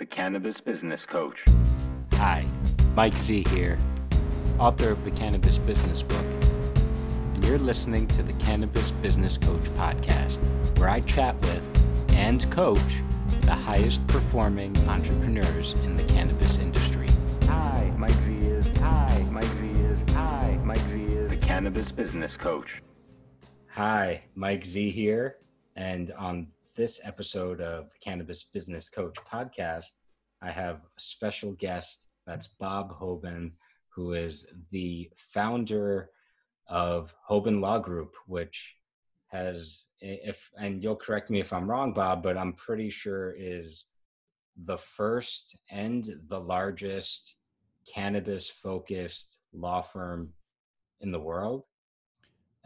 the Cannabis Business Coach. Hi, Mike Z here, author of the Cannabis Business Book, and you're listening to the Cannabis Business Coach podcast, where I chat with and coach the highest performing entrepreneurs in the cannabis industry. Hi, Mike Z is. Hi, Mike Z is. Hi, Mike Z is the Cannabis Business Coach. Hi, Mike Z here, and on this episode of the Cannabis Business Coach podcast, I have a special guest. That's Bob Hoban, who is the founder of Hoban Law Group, which has, and you'll correct me if I'm wrong, Bob, but I'm pretty sure is the first and the largest cannabis-focused law firm in the world.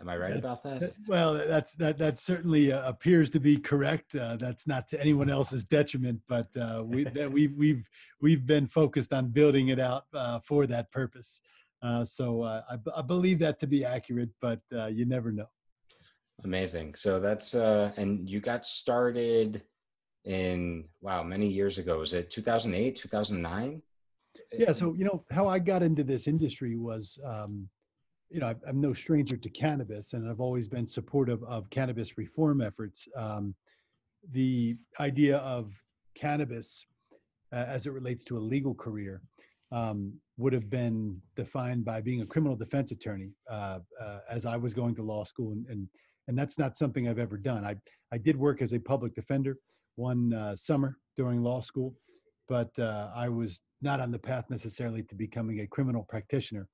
Am I right about that? Well, that certainly appears to be correct. That's not to anyone else's detriment, but we've been focused on building it out for that purpose. So I believe that to be accurate, but you never know. Amazing. So that's and you got started in many years ago. Was it 2008, 2009? Yeah. So how I got into this industry was. I'm no stranger to cannabis, and I've always been supportive of cannabis reform efforts. The idea of cannabis as it relates to a legal career would have been defined by being a criminal defense attorney as I was going to law school, and that's not something I've ever done. I did work as a public defender one summer during law school, but I was not on the path necessarily to becoming a criminal practitioner.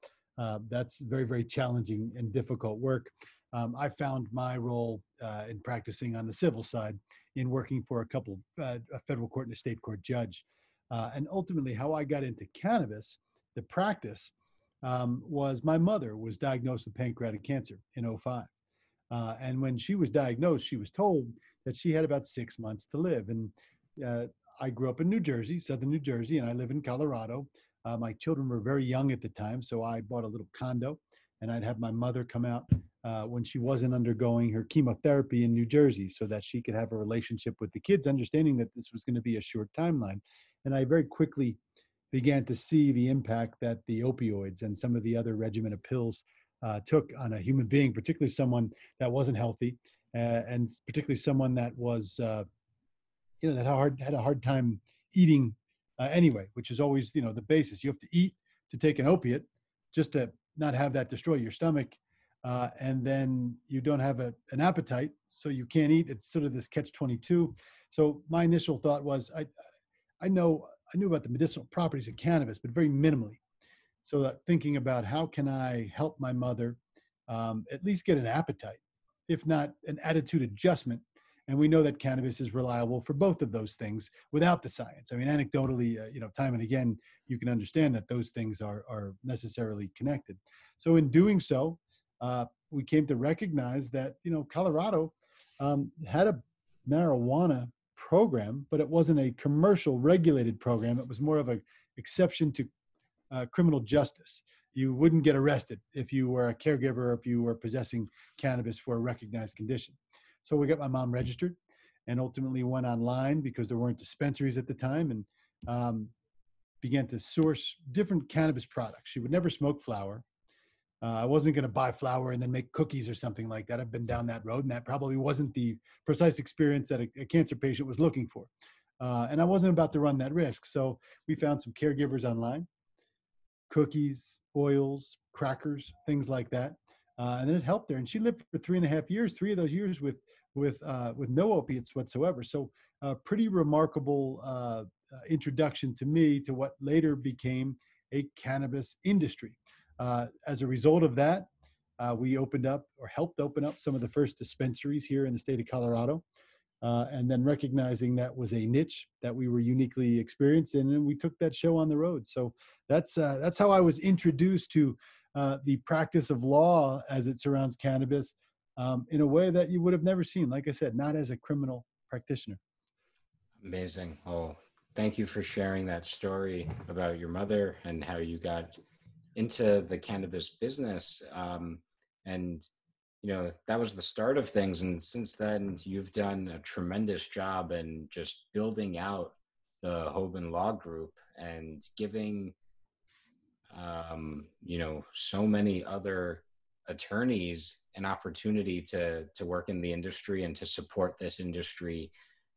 That's very, very challenging and difficult work. I found my role in practicing on the civil side in working for a federal court and a state court judge. And ultimately, how I got into cannabis, the practice, was my mother was diagnosed with pancreatic cancer in '05. And when she was diagnosed, she was told that she had about 6 months to live. And I grew up in New Jersey, southern New Jersey, and I live in Colorado. My children were very young at the time, so I bought a little condo, and I'd have my mother come out when she wasn't undergoing her chemotherapy in New Jersey so that she could have a relationship with the kids, understanding that this was going to be a short timeline. And I very quickly began to see the impact that the opioids and some of the other regimen of pills took on a human being, particularly someone that wasn't healthy, and particularly someone that was, that had a hard time eating anyway, which is always, the basis. You have to eat to take an opiate just to not have that destroy your stomach. And then you don't have an appetite, so you can't eat. It's sort of this catch-22. So my initial thought was, I knew about the medicinal properties of cannabis, but very minimally. So that thinking about how can I help my mother at least get an appetite, if not an attitude adjustment. And we know that cannabis is reliable for both of those things without the science. I mean, anecdotally, time and again, you can understand that those things are necessarily connected. So in doing so, we came to recognize that, Colorado had a marijuana program, but it wasn't a commercial regulated program. It was more of an exception to criminal justice. You wouldn't get arrested if you were a caregiver or if you were possessing cannabis for a recognized condition. So we got my mom registered and ultimately went online because there weren't dispensaries at the time, and began to source different cannabis products. She would never smoke flower. I wasn't going to buy flour and then make cookies or something like that. I've been down that road, and that probably wasn't the precise experience that a cancer patient was looking for. And I wasn't about to run that risk. So we found some caregivers online, cookies, oils, crackers, things like that. And then it helped her. And she lived for 3.5 years, 3 of those years with no opiates whatsoever. So pretty remarkable introduction to me to what later became a cannabis industry. As a result of that, we opened up or helped open up some of the first dispensaries here in the state of Colorado. And then recognizing that was a niche that we were uniquely experienced in, and we took that show on the road. So that's how I was introduced to the practice of law as it surrounds cannabis in a way that you would have never seen. Like I said, not as a criminal practitioner. Amazing. Oh, thank you for sharing that story about your mother and how you got into the cannabis business. And that was the start of things. And since then, you've done a tremendous job in just building out the Hoban Law Group and giving, so many other attorneys an opportunity to work in the industry and to support this industry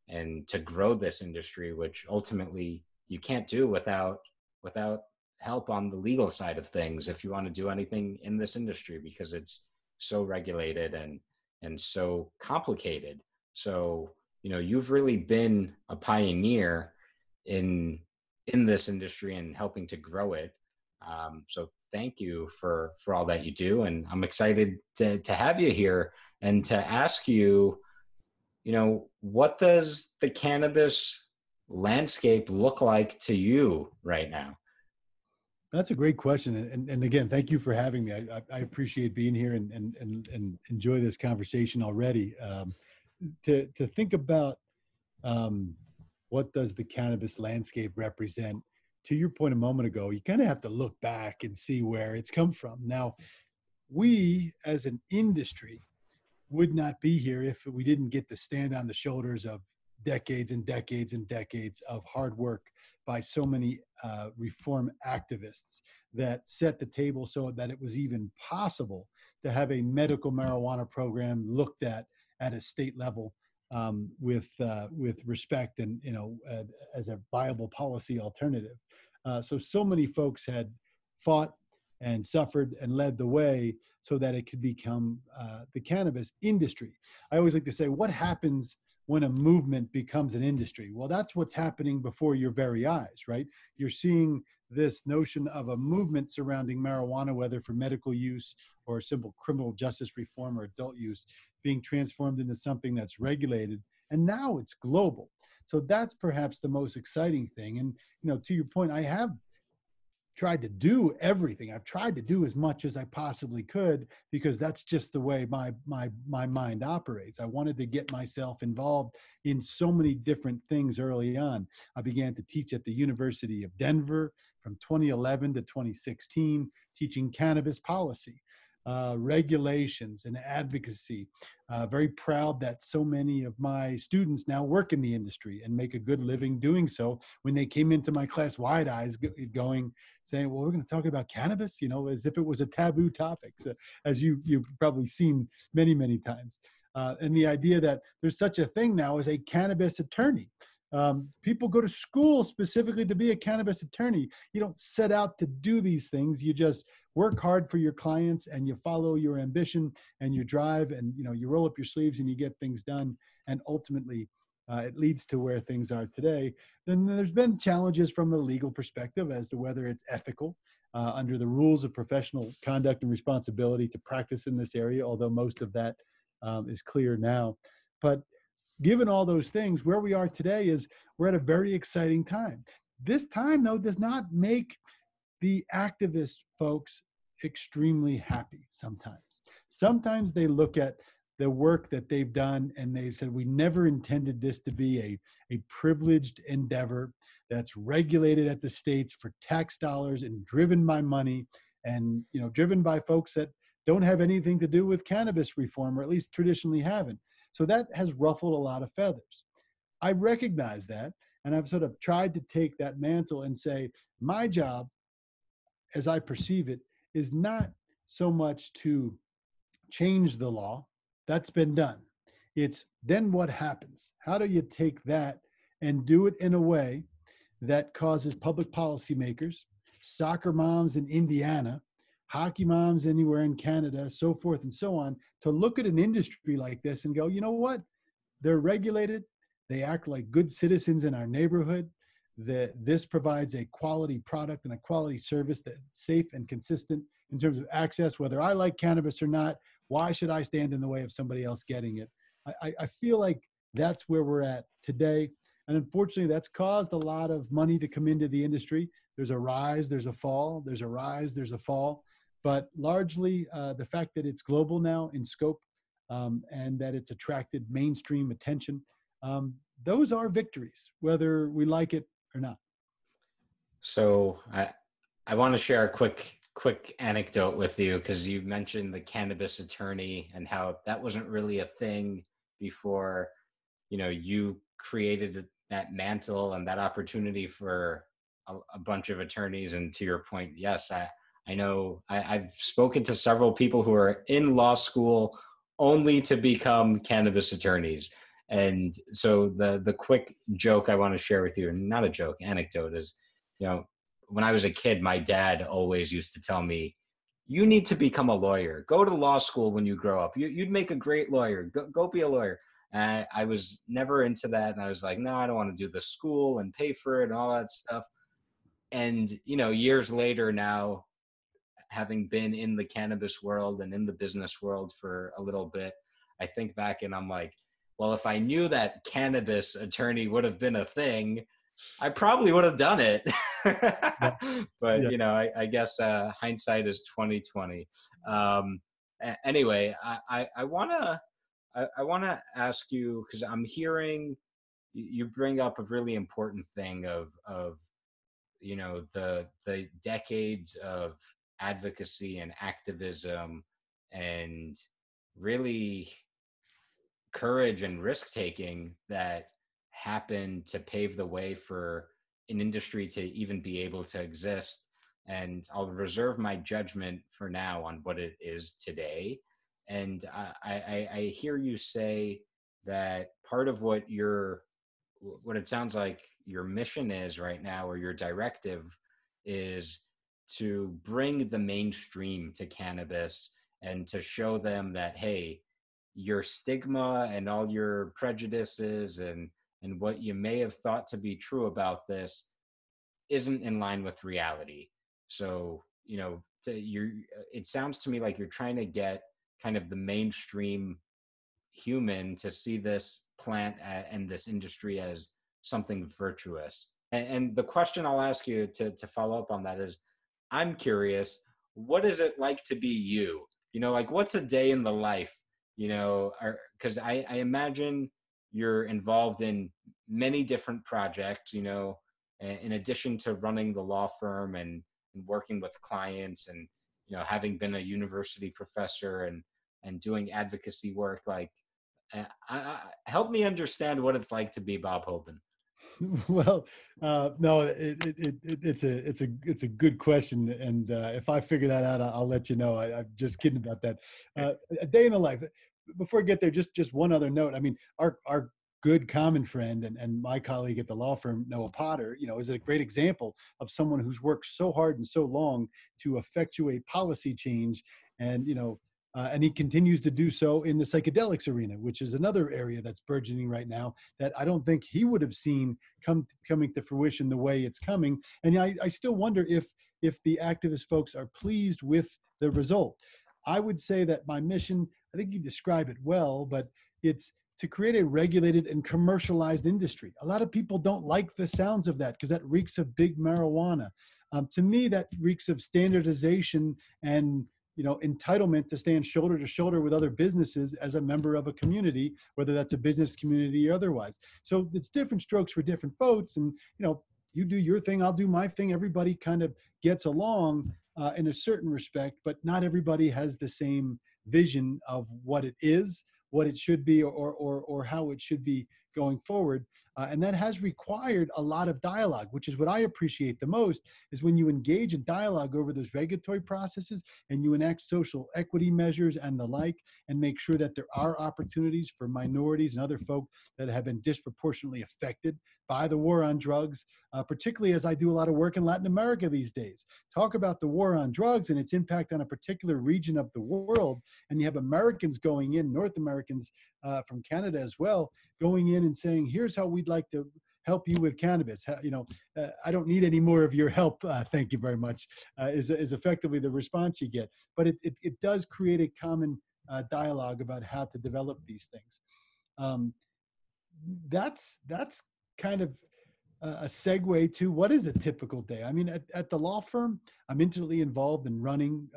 and to grow this industry, which ultimately you can't do without help on the legal side of things if you want to do anything in this industry, because it's so regulated and so complicated. So, you've really been a pioneer in this industry and helping to grow it. So thank you for all that you do, and I'm excited to have you here and to ask you, what does the cannabis landscape look like to you right now? That's a great question. And again, thank you for having me. I appreciate being here and enjoy this conversation already. To think about what does the cannabis landscape represent, to your point a moment ago, you kind of have to look back and see where it's come from. Now, we as an industry would not be here if we didn't get to stand on the shoulders of decades and decades and decades of hard work by so many reform activists that set the table so that it was even possible to have a medical marijuana program looked at a state level, with respect and as a viable policy alternative. So many folks had fought and suffered and led the way so that it could become the cannabis industry. I always like to say, what happens when a movement becomes an industry? Well, that's what's happening before your very eyes, right? You're seeing this notion of a movement surrounding marijuana, whether for medical use or simple criminal justice reform or adult use, being transformed into something that's regulated. And now it's global. So that's perhaps the most exciting thing. And, to your point, I have tried to do everything. I've tried to do as much as I possibly could, because that's just the way my mind operates. I wanted to get myself involved in so many different things early on. I began to teach at the University of Denver from 2011 to 2016, teaching cannabis policy, regulations, and advocacy. Very proud that so many of my students now work in the industry and make a good living doing so. When they came into my class, wide eyes saying, well, we're going to talk about cannabis, as if it was a taboo topic, so, as you've probably seen many, many times. And the idea that there's such a thing now as a cannabis attorney. People go to school specifically to be a cannabis attorney. You don't set out to do these things. You just work hard for your clients and you follow your ambition and you drive and, you roll up your sleeves and you get things done. And ultimately, it leads to where things are today. Then there's been challenges from a legal perspective as to whether it's ethical under the rules of professional conduct and responsibility to practice in this area, although most of that is clear now. But given all those things, where we are today is we're at a very exciting time. This time, though, does not make the activist folks extremely happy sometimes. Sometimes they look at the work that they've done and they've said, we never intended this to be a privileged endeavor that's regulated at the states for tax dollars and driven by money and driven by folks that don't have anything to do with cannabis reform, or at least traditionally haven't. So that has ruffled a lot of feathers. I recognize that, and I've sort of tried to take that mantle and say, my job, as I perceive it, is not so much to change the law. That's been done. It's then what happens? How do you take that and do it in a way that causes public policymakers, soccer moms in Indiana, hockey moms anywhere in Canada, so forth and so on, to look at an industry like this and go, you know what? They're regulated. They act like good citizens in our neighborhood. This provides a quality product and a quality service that's safe and consistent in terms of access, whether I like cannabis or not. Why should I stand in the way of somebody else getting it? I feel like that's where we're at today. And unfortunately, that's caused a lot of money to come into the industry. There's a rise, there's a fall, there's a rise, there's a fall. But largely, the fact that it's global now in scope, and that it's attracted mainstream attention, those are victories, whether we like it or not. So I want to share a quick anecdote with you, because you mentioned the cannabis attorney and how that wasn't really a thing before you created that mantle and that opportunity for a bunch of attorneys. And to your point, yes, I know I've spoken to several people who are in law school only to become cannabis attorneys. And so the quick joke I want to share with you, and not a joke, anecdote, is, you know, when I was a kid, my dad always used to tell me, you need to become a lawyer. Go to law school when you grow up. You'd make a great lawyer. Go be a lawyer. And I was never into that. And I was like, no, I don't want to do the school and pay for it and all that stuff. And, you know, years later now, having been in the cannabis world and in the business world for a little bit, I think back and I'm like, well, if I knew that cannabis attorney would have been a thing, I probably would have done it. Yeah, But yeah. you know, I guess hindsight is 2020. Anyway, I wanna ask you, because I'm hearing you bring up a really important thing of you know, the decades of advocacy and activism and really courage and risk taking that happened to pave the way for an industry to even be able to exist. And I'll reserve my judgment for now on what it is today. And I hear you say that part of what it sounds like your mission is right now, or your directive, is to bring the mainstream to cannabis and to show them that, hey, your stigma and all your prejudices and what you may have thought to be true about this isn't in line with reality. So, you know, it sounds to me like you're trying to get kind of the mainstream human to see this plant and this industry as something virtuous. And the question I'll ask you to follow up on that is, I'm curious, what is it like to be you? You know, like, what's a day in the life? You know, because I imagine you're involved in many different projects, you know, in addition to running the law firm and working with clients and, you know, having been a university professor and doing advocacy work. Like, help me understand what it's like to be Bob Hoban. Well, no, it's a good question, and if I figure that out, I'll let you know. I'm just kidding about that. A day in the life. Before I get there, just one other note. I mean, our good common friend and my colleague at the law firm, Noah Potter, you know, is a great example of someone who's worked so hard and so long to effectuate policy change, and you know. And he continues to do so in the psychedelics arena, which is another area that's burgeoning right now that I don't think he would have seen coming to fruition the way it's coming. And I still wonder if the activist folks are pleased with the result. I would say that my mission, I think you describe it well, but it's to create a regulated and commercialized industry. A lot of people don't like the sounds of that because that reeks of big marijuana. To me, that reeks of standardization and entitlement to stand shoulder to shoulder with other businesses as a member of a community, whether that's a business community or otherwise. So it's different strokes for different folks, and you do your thing, I'll do my thing. Everybody kind of gets along in a certain respect, but not everybody has the same vision of what it is, what it should be, or how it should be going forward. And that has required a lot of dialogue, which is what I appreciate the most, is when you engage in dialogue over those regulatory processes and you enact social equity measures and the like, and make sure that there are opportunities for minorities and other folk that have been disproportionately affected by the war on drugs, particularly as I do a lot of work in Latin America these days. Talk about the war on drugs and its impact on a particular region of the world, and you have Americans going in, North Americans from Canada as well, going in and saying, here's how we'd like to help you with cannabis. I don't need any more of your help. Thank you very much, is effectively the response you get. But it does create a common dialogue about how to develop these things. That's kind of a segue to what is a typical day. I mean, at the law firm, I'm intimately involved in running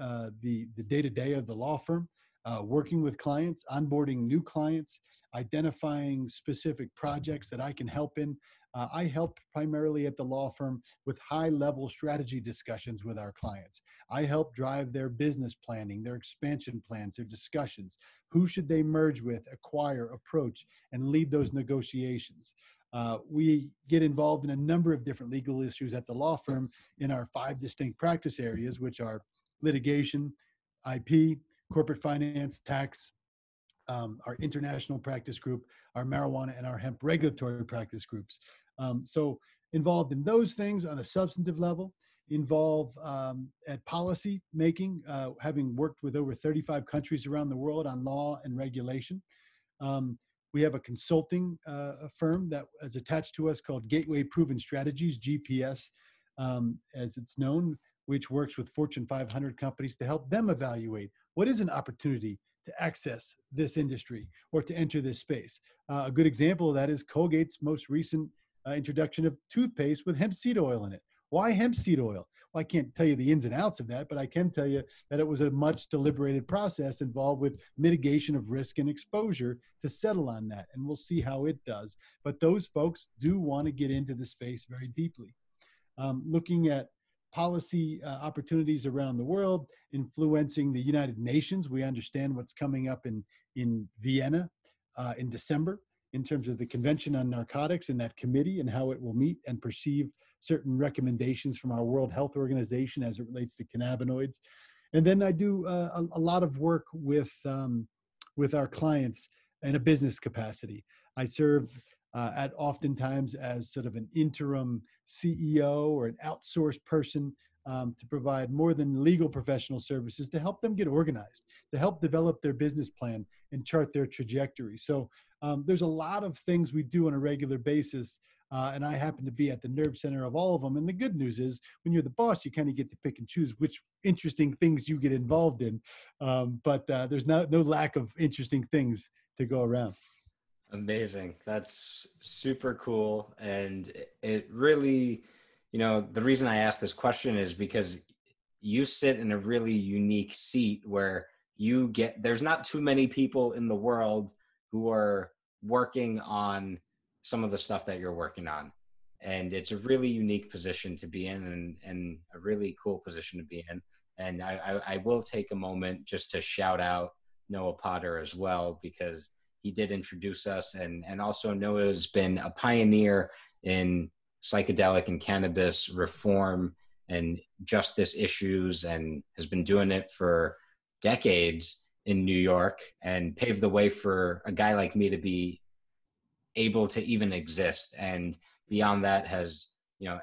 the day-to-day of the law firm, working with clients, onboarding new clients, identifying specific projects that I can help in. I help primarily at the law firm with high-level strategy discussions with our clients. I help drive their business planning, their expansion plans, their discussions. Who should they merge with, acquire, approach, and lead those negotiations? We get involved in a number of different legal issues at the law firm in our 5 distinct practice areas, which are litigation, IP, corporate finance, tax, our international practice group, our marijuana and our hemp regulatory practice groups. So involved in those things on a substantive level, involved at policy making, having worked with over 35 countries around the world on law and regulation. Um, we have a consulting firm that is attached to us called Gateway Proven Strategies, GPS, as it's known, which works with Fortune 500 companies to help them evaluate what is an opportunity to access this industry or to enter this space. A good example of that is Colgate's most recent introduction of toothpaste with hemp seed oil in it. Why hemp seed oil? Well, I can't tell you the ins and outs of that, but I can tell you that it was a much deliberated process involved with mitigation of risk and exposure to settle on that. And we'll see how it does. But those folks do want to get into the space very deeply. Looking at policy opportunities around the world, influencing the United Nations. We understand what's coming up in Vienna in December in terms of the Convention on Narcotics and that committee and how it will meet and perceive certain recommendations from our World Health Organization as it relates to cannabinoids. And then I do a lot of work with our clients in a business capacity. I serve at oftentimes as sort of an interim CEO or an outsourced person to provide more than legal professional services to help them get organized, to help develop their business plan and chart their trajectory. So there's a lot of things we do on a regular basis. And I happen to be at the nerve center of all of them. And the good news is when you're the boss, you kind of get to pick and choose which interesting things you get involved in. But there's no lack of interesting things to go around. Amazing. That's super cool. And it really, the reason I asked this question is because you sit in a really unique seat where there's not too many people in the world who are working on some of the stuff that you're working on. And it's a really unique position to be in and a really cool position to be in. And I will take a moment just to shout out Noah Potter as well, because he did introduce us, and also Noah has been a pioneer in psychedelic and cannabis reform and justice issues, and has been doing it for decades in New York, and paved the way for a guy like me to be able to even exist. And beyond that has,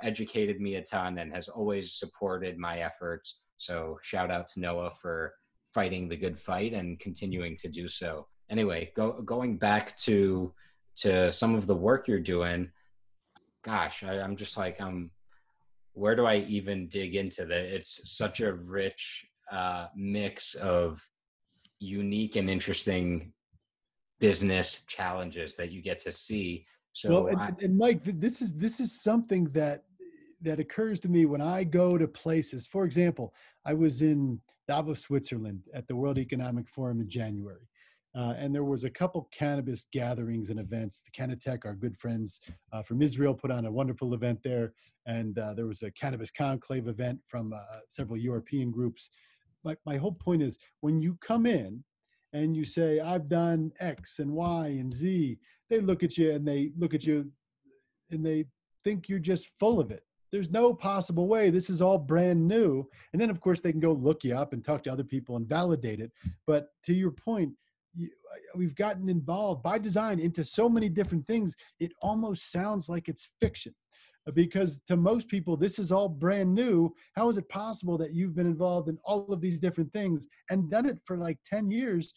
educated me a ton and has always supported my efforts. So shout out to Noah for fighting the good fight and continuing to do so. Anyway, going back to some of the work you're doing, gosh, I'm just like, where do I even dig into that? It's such a rich mix of unique and interesting business challenges that you get to see. So, well, and Mike, this is something that occurs to me when I go to places. For example, I was in Davos, Switzerland at the World Economic Forum in January. And there was a couple cannabis gatherings and events. The Canatech, our good friends from Israel, put on a wonderful event there. And there was a cannabis conclave event from several European groups. My whole point is when you come in and you say, I've done X and Y and Z, they look at you and they think you're just full of it. There's no possible way. This is all brand new. And then, of course, they can go look you up and talk to other people and validate it. But to your point, we've gotten involved by design into so many different things. It almost sounds like it's fiction, because to most people, this is all brand new. How is it possible that you've been involved in all of these different things and done it for like 10 years?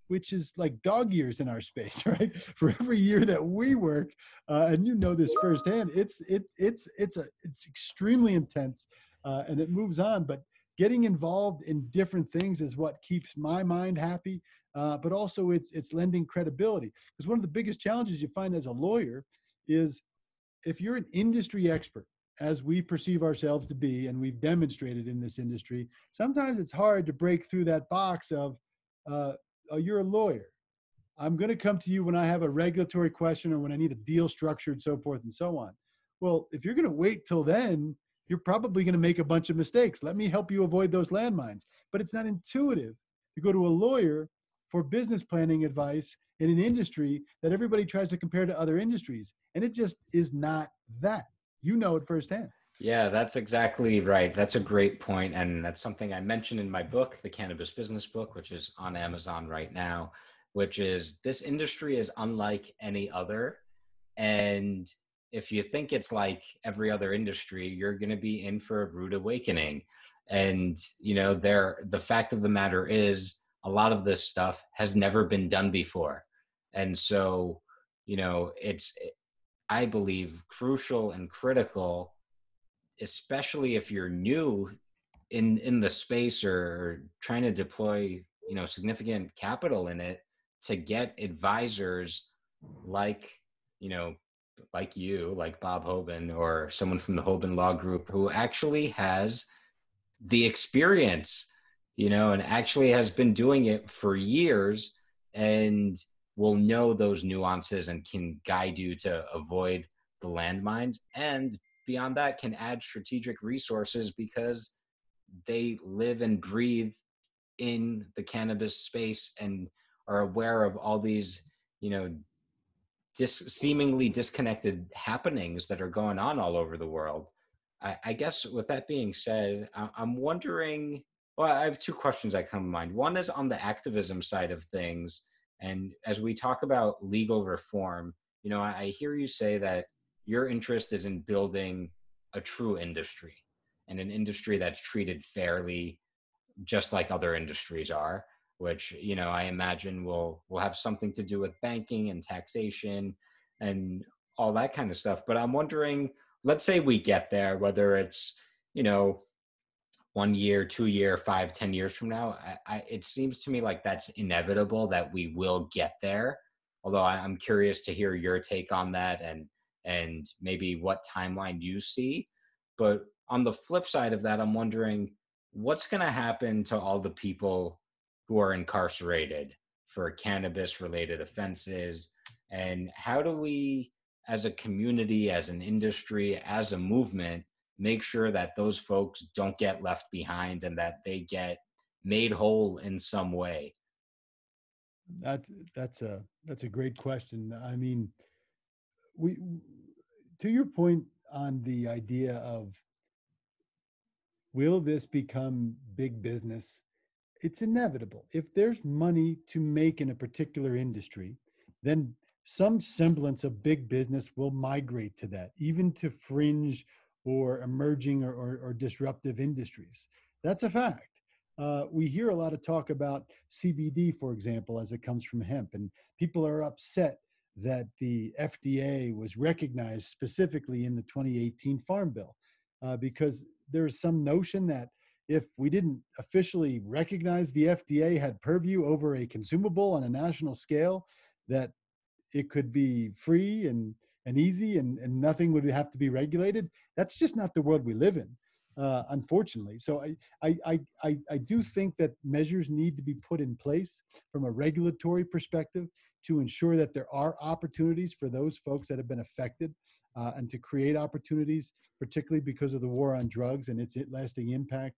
Which is like dog years in our space, right? For every year that we work, and you know this firsthand, it's extremely intense, and it moves on. But getting involved in different things is what keeps my mind happy, but also it's lending credibility. Because one of the biggest challenges you find as a lawyer is if you're an industry expert, as we perceive ourselves to be, and we've demonstrated in this industry, sometimes it's hard to break through that box of, oh, you're a lawyer. I'm going to come to you when I have a regulatory question or when I need a deal structured, so forth and so on. Well, if you're going to wait till then, you're probably going to make a bunch of mistakes. Let me help you avoid those landmines. But it's not intuitive to go to a lawyer for business planning advice in an industry that everybody tries to compare to other industries. And it just is not that. You know it firsthand. Yeah, that's exactly right. That's a great point, and that's something I mentioned in my book, the Cannabis Business Book, which is on Amazon right now, which is this industry is unlike any other. And if you think it's like every other industry, you're going to be in for a rude awakening. And, the fact of the matter is a lot of this stuff has never been done before. And so, it's, I believe, crucial and critical, especially if you're new in the space or trying to deploy significant capital in it, to get advisors like you know like Bob Hoban or someone from the Hoban Law Group who actually has the experience, and actually has been doing it for years, and will know those nuances and can guide you to avoid the landmines, and beyond that can add strategic resources because they live and breathe in the cannabis space and are aware of all these, seemingly disconnected happenings that are going on all over the world. I guess with that being said, I'm wondering, well, I have two questions that come to mind. One is on the activism side of things. And as we talk about legal reform, I hear you say that your interest is in building a true industry and an industry that's treated fairly, just like other industries are, which I imagine will have something to do with banking and taxation and all that kind of stuff. But I'm wondering, let's say we get there, whether it's 1 year, 2 year, 5, 10 years from now. It seems to me like that's inevitable that we will get there. Although I'm curious to hear your take on that, and maybe what timeline you see. But on the flip side of that, I'm wondering what's going to happen to all the people who are incarcerated for cannabis related offenses, and how do we, as a community, as an industry, as a movement, make sure that those folks don't get left behind and that they get made whole in some way? That's a great question. I mean, we to your point on the idea of, will this become big business? It's inevitable. If there's money to make in a particular industry, then some semblance of big business will migrate to that, even to fringe or emerging or disruptive industries. That's a fact. We hear a lot of talk about CBD, for example, as it comes from hemp, and people are upset that the FDA was recognized specifically in the 2018 Farm Bill, because there's some notion that if we didn't officially recognize the FDA had purview over a consumable on a national scale, that it could be free and easy, and nothing would have to be regulated. That's just not the world we live in, unfortunately. So I do think that measures need to be put in place from a regulatory perspective to ensure that there are opportunities for those folks that have been affected, and to create opportunities, particularly because of the war on drugs and its lasting impact.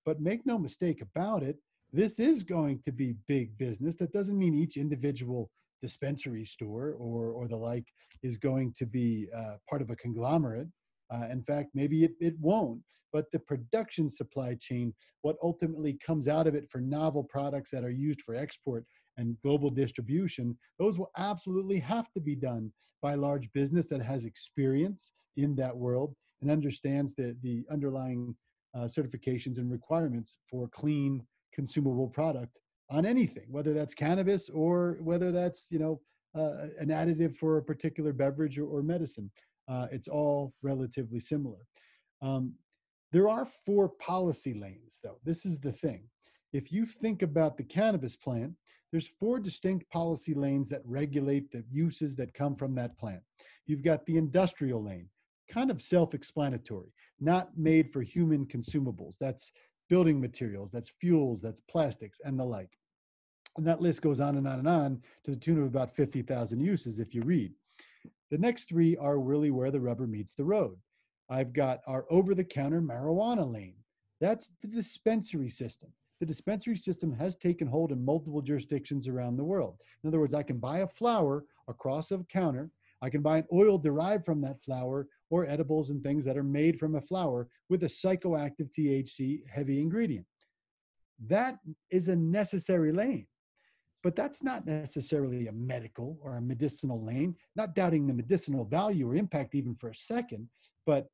But make no mistake about it, this is going to be big business. That doesn't mean each individual dispensary store or the like is going to be part of a conglomerate. In fact, maybe it won't. But the production supply chain, what ultimately comes out of it for novel products that are used for export and global distribution, those will absolutely have to be done by large business that has experience in that world and understands the underlying certifications and requirements for clean consumable product on anything, whether that's cannabis or whether that's an additive for a particular beverage or medicine. It's all relatively similar. Um, there are 4 policy lanes, though. This is the thing. If you think about the cannabis plant, there's 4 distinct policy lanes that regulate the uses that come from that plant. You've got the industrial lane, kind of self-explanatory, not made for human consumables. That's building materials, that's fuels, that's plastics, and the like. And that list goes on and on and on to the tune of about 50,000 uses if you read. The next 3 are really where the rubber meets the road. I've got our over-the-counter marijuana lane. That's the dispensary system. the dispensary system has taken hold in multiple jurisdictions around the world. In other words, I can buy a flower across a counter. I can buy an oil derived from that flower or edibles and things that are made from a flower with a psychoactive THC heavy ingredient. That is a necessary lane, but that's not necessarily a medical or a medicinal lane, not doubting the medicinal value or impact even for a second, but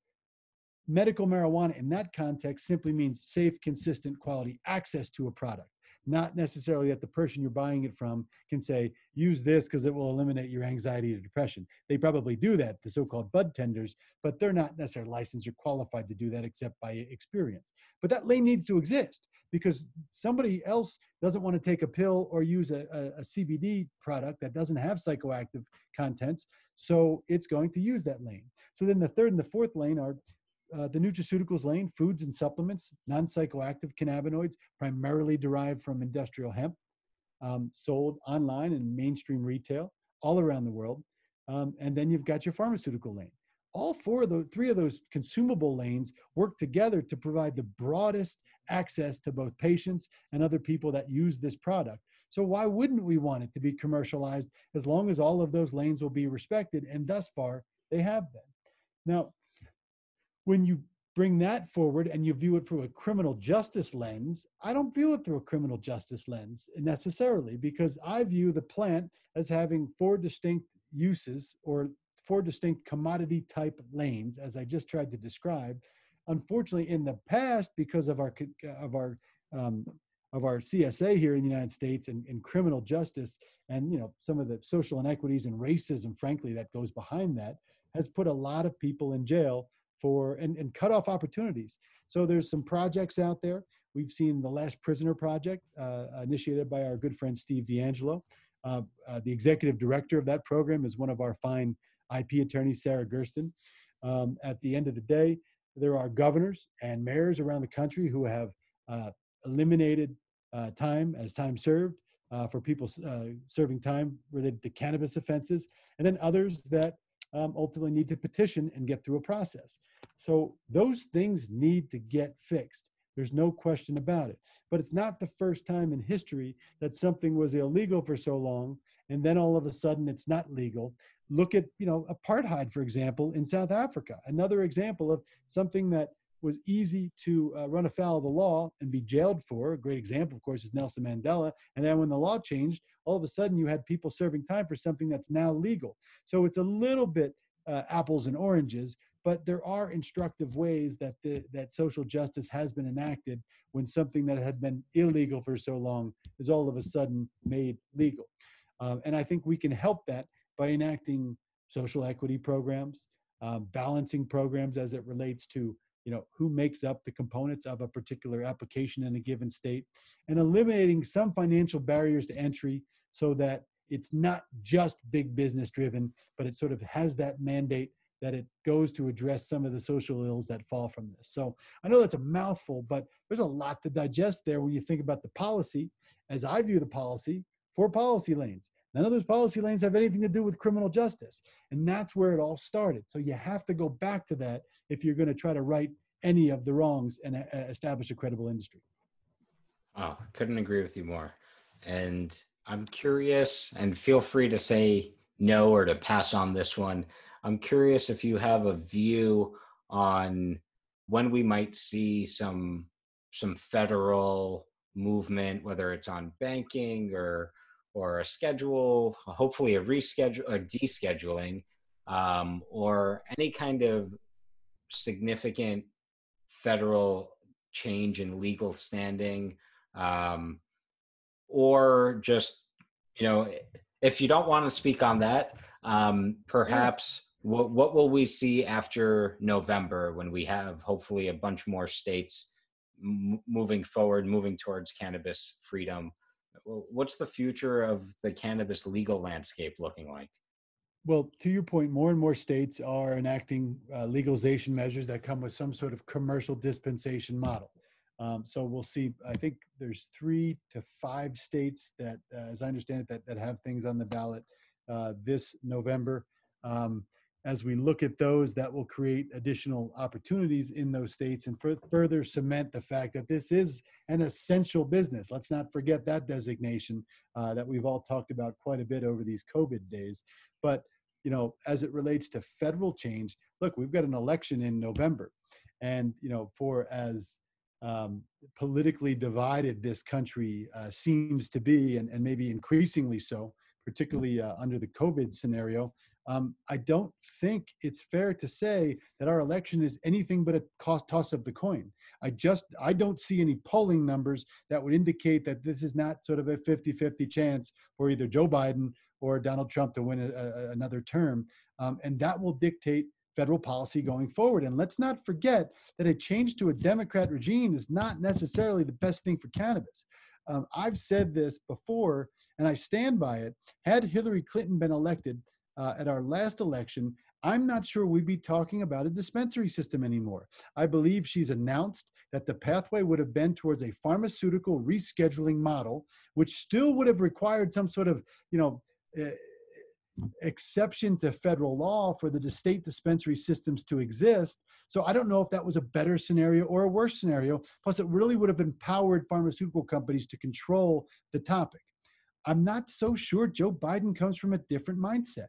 medical marijuana in that context simply means safe, consistent, quality access to a product, not necessarily that the person you're buying it from can say, use this because it will eliminate your anxiety or depression. They probably do that, the so-called bud tenders, but they're not necessarily licensed or qualified to do that except by experience. But that lane needs to exist because somebody else doesn't want to take a pill or use a CBD product that doesn't have psychoactive contents, so it's going to use that lane. So then the third and the fourth lane are the nutraceuticals lane, foods and supplements, non-psychoactive cannabinoids, primarily derived from industrial hemp, sold online and mainstream retail all around the world. And then you've got your pharmaceutical lane. All three of those consumable lanes work together to provide the broadest access to both patients and other people that use this product. So why wouldn't we want it to be commercialized as long as all of those lanes will be respected? And thus far, they have been. Now, when you bring that forward and you view it through a criminal justice lens, I don't view it through a criminal justice lens necessarily, because I view the plant as having four distinct uses or four distinct commodity type lanes, as I just tried to describe. Unfortunately, in the past, because of our CSA here in the United States and criminal justice, and some of the social inequities and racism, frankly, that goes behind that, has put a lot of people in jail for and cut off opportunities. So there's some projects out there. We've seen the Last Prisoner Project, initiated by our good friend Steve D'Angelo. The executive director of that program is one of our fine IP attorneys, Sarah Gersten. At the end of the day, there are governors and mayors around the country who have eliminated time as time served for people serving time related to cannabis offenses, and then others that ultimately need to petition and get through a process. So those things need to get fixed. There's no question about it. But it's not the first time in history that something was illegal for so long, and then all of a sudden it's not legal. Look at, apartheid, for example, in South Africa. Another example of something that was easy to run afoul of the law and be jailed for. A great example, of course, is Nelson Mandela. And then when the law changed, all of a sudden you had people serving time for something that's now legal. So it's a little bit apples and oranges, but there are instructive ways that that social justice has been enacted when something that had been illegal for so long is all of a sudden made legal. And I think we can help that by enacting social equity programs, balancing programs as it relates to who makes up the components of a particular application in a given state, and eliminating some financial barriers to entry so that it's not just big business driven, but it sort of has that mandate that it goes to address some of the social ills that fall from this. So I know that's a mouthful, but there's a lot to digest there when you think about the policy. As I view the policy, 4 policy lanes. None of those policy lanes have anything to do with criminal justice. And that's where it all started. So you have to go back to that if you're going to try to right any of the wrongs and establish a credible industry. Oh, couldn't agree with you more. And I'm curious, and feel free to say no or to pass on this one. I'm curious if you have a view on when we might see some federal movement, whether it's on banking or a schedule, hopefully a reschedule, a descheduling, or any kind of significant federal change in legal standing, or just, if you don't want to speak on that, perhaps what will we see after November when we have hopefully a bunch more states moving forward, moving towards cannabis freedom? What's the future of the cannabis legal landscape looking like? Well, to your point, more and more states are enacting legalization measures that come with some sort of commercial dispensation model. So we'll see. I think there's 3 to 5 states that, as I understand it, that have things on the ballot this November. as we look at those, that will create additional opportunities in those states and further cement the fact that this is an essential business. Let's not forget that designation that we've all talked about quite a bit over these COVID days. But, you know, as it relates to federal change, look, we've got an election in November. And, you know, for as politically divided this country seems to be, and maybe increasingly so, particularly under the COVID scenario, I don't think it's fair to say that our election is anything but a toss of the coin. I don't see any polling numbers that would indicate that this is not sort of a 50-50 chance for either Joe Biden or Donald Trump to win another term. And that will dictate federal policy going forward. And let's not forget that a change to a Democrat regime is not necessarily the best thing for cannabis. I've said this before, and I stand by it. Had Hillary Clinton been elected at our last election, I'm not sure we'd be talking about a dispensary system anymore. I believe she's announced that the pathway would have been towards a pharmaceutical rescheduling model, which still would have required some sort of, you know, exception to federal law for the state dispensary systems to exist. So I don't know if that was a better scenario or a worse scenario. Plus, it really would have empowered pharmaceutical companies to control the topic. I'm not so sure Joe Biden comes from a different mindset.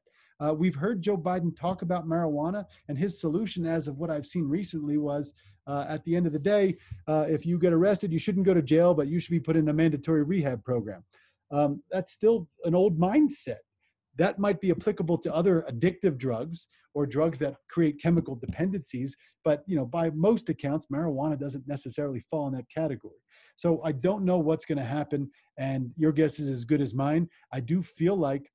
We've heard Joe Biden talk about marijuana, and his solution, as of what I've seen recently, was at the end of the day, if you get arrested, you shouldn't go to jail, but you should be put in a mandatory rehab program. That's still an old mindset. That might be applicable to other addictive drugs or drugs that create chemical dependencies, but you know, by most accounts, marijuana doesn't necessarily fall in that category. So I don't know what's going to happen, and your guess is as good as mine. I do feel like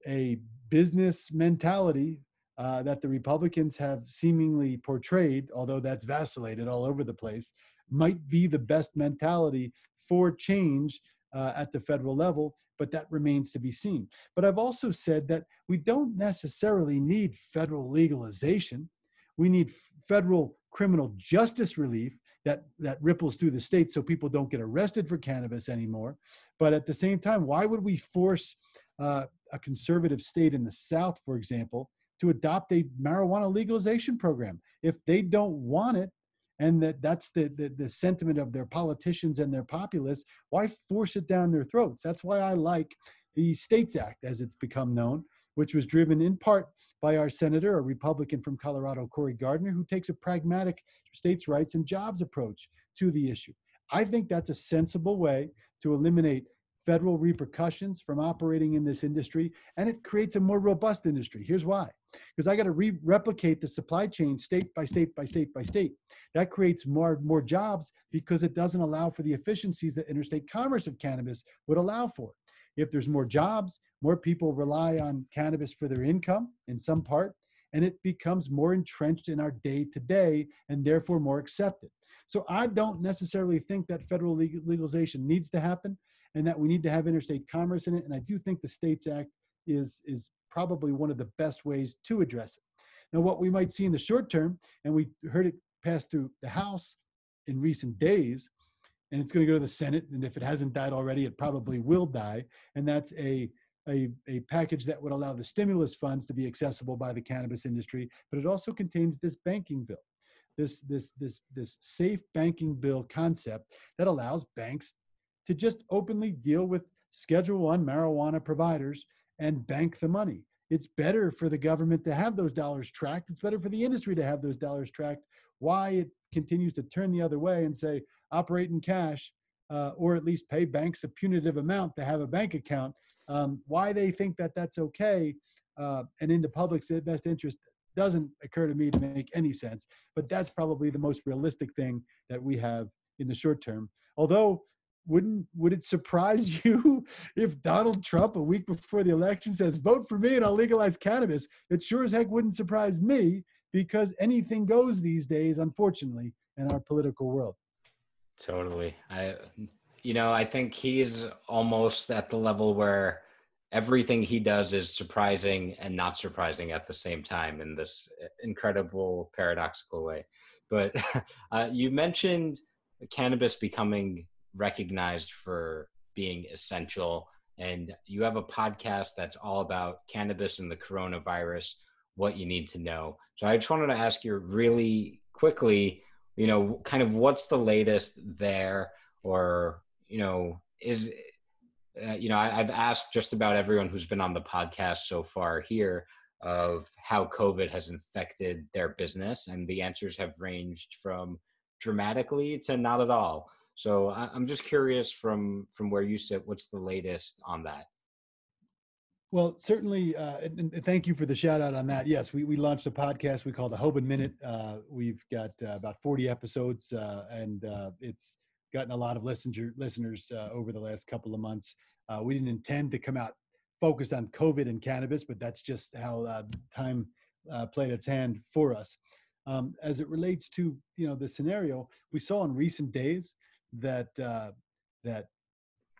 a business mentality that the Republicans have seemingly portrayed, although that's vacillated all over the place, might be the best mentality for change at the federal level, but that remains to be seen. But I've also said that we don't necessarily need federal legalization. We need federal criminal justice relief that ripples through the state so people don't get arrested for cannabis anymore. But at the same time, why would we force a conservative state in the South, for example, to adopt a marijuana legalization program if they don't want it? And that's the sentiment of their politicians and their populace. Why force it down their throats? That's why I like the States Act, as it's become known, which was driven in part by our senator, a Republican from Colorado, Cory Gardner, who takes a pragmatic states' rights and jobs approach to the issue. I think that's a sensible way to eliminate federal repercussions from operating in this industry, and it creates a more robust industry. Here's why. Because I got to replicate the supply chain state by state by state by state. That creates more jobs because it doesn't allow for the efficiencies that interstate commerce of cannabis would allow for. If there's more jobs, more people rely on cannabis for their income in some part, and it becomes more entrenched in our day-to-day and therefore more accepted. So I don't necessarily think that federal legalization needs to happen and that we need to have interstate commerce in it. And I do think the States Act is probably one of the best ways to address it. Now, what we might see in the short term, and we heard it pass through the House in recent days, and it's going to go to the Senate, and if it hasn't died already, it probably will die, and that's a package that would allow the stimulus funds to be accessible by the cannabis industry, but it also contains this banking bill, this safe banking bill concept that allows banks to just openly deal with Schedule I marijuana providers and bank the money. It's better for the government to have those dollars tracked. It's better for the industry to have those dollars tracked. Why it continues to turn the other way and say, operate in cash, or at least pay banks a punitive amount to have a bank account, why they think that that's okay and in the public's best interest doesn't occur to me to make any sense. But that's probably the most realistic thing that we have in the short term. Although, would it surprise you if Donald Trump, a week before the election, says, vote for me and I'll legalize cannabis? It sure as heck wouldn't surprise me, because anything goes these days, unfortunately, in our political world. Totally. I think he's almost at the level where everything he does is surprising and not surprising at the same time in this incredible paradoxical way. But you mentioned cannabis becoming recognized for being essential, and you have a podcast that's all about cannabis and the coronavirus. what you need to know. So I just wanted to ask you really quickly, kind of what's the latest there, or, I've asked just about everyone who's been on the podcast so far here of how COVID has infected their business, and the answers have ranged from dramatically to not at all. So I'm just curious from where you sit, what's the latest on that? Well, certainly, and thank you for the shout out on that. Yes, we launched a podcast we call the Hoban Minute. We've got about 40 episodes, and it's gotten a lot of listeners over the last couple of months. We didn't intend to come out focused on COVID and cannabis, but that's just how time played its hand for us. As it relates to the scenario, we saw in recent days that that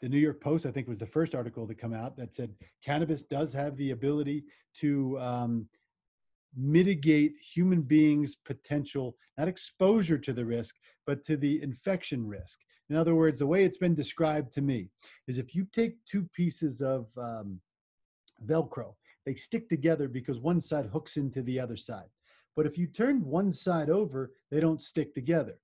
the New York Post, I think, was the first article to come out that said cannabis does have the ability to mitigate human beings' potential, not exposure to the risk, but to the infection risk. In other words, the way it's been described to me is if you take two pieces of Velcro, they stick together because one side hooks into the other side. But if you turn one side over, they don't stick together.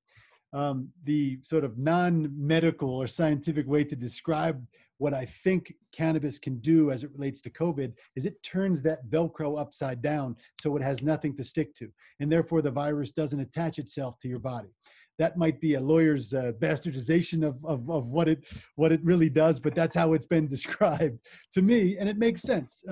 The sort of non-medical or scientific way to describe what I think cannabis can do as it relates to COVID is it turns that Velcro upside down so it has nothing to stick to. And therefore the virus doesn't attach itself to your body. That might be a lawyer's bastardization of what it really does, but that's how it's been described to me. And it makes sense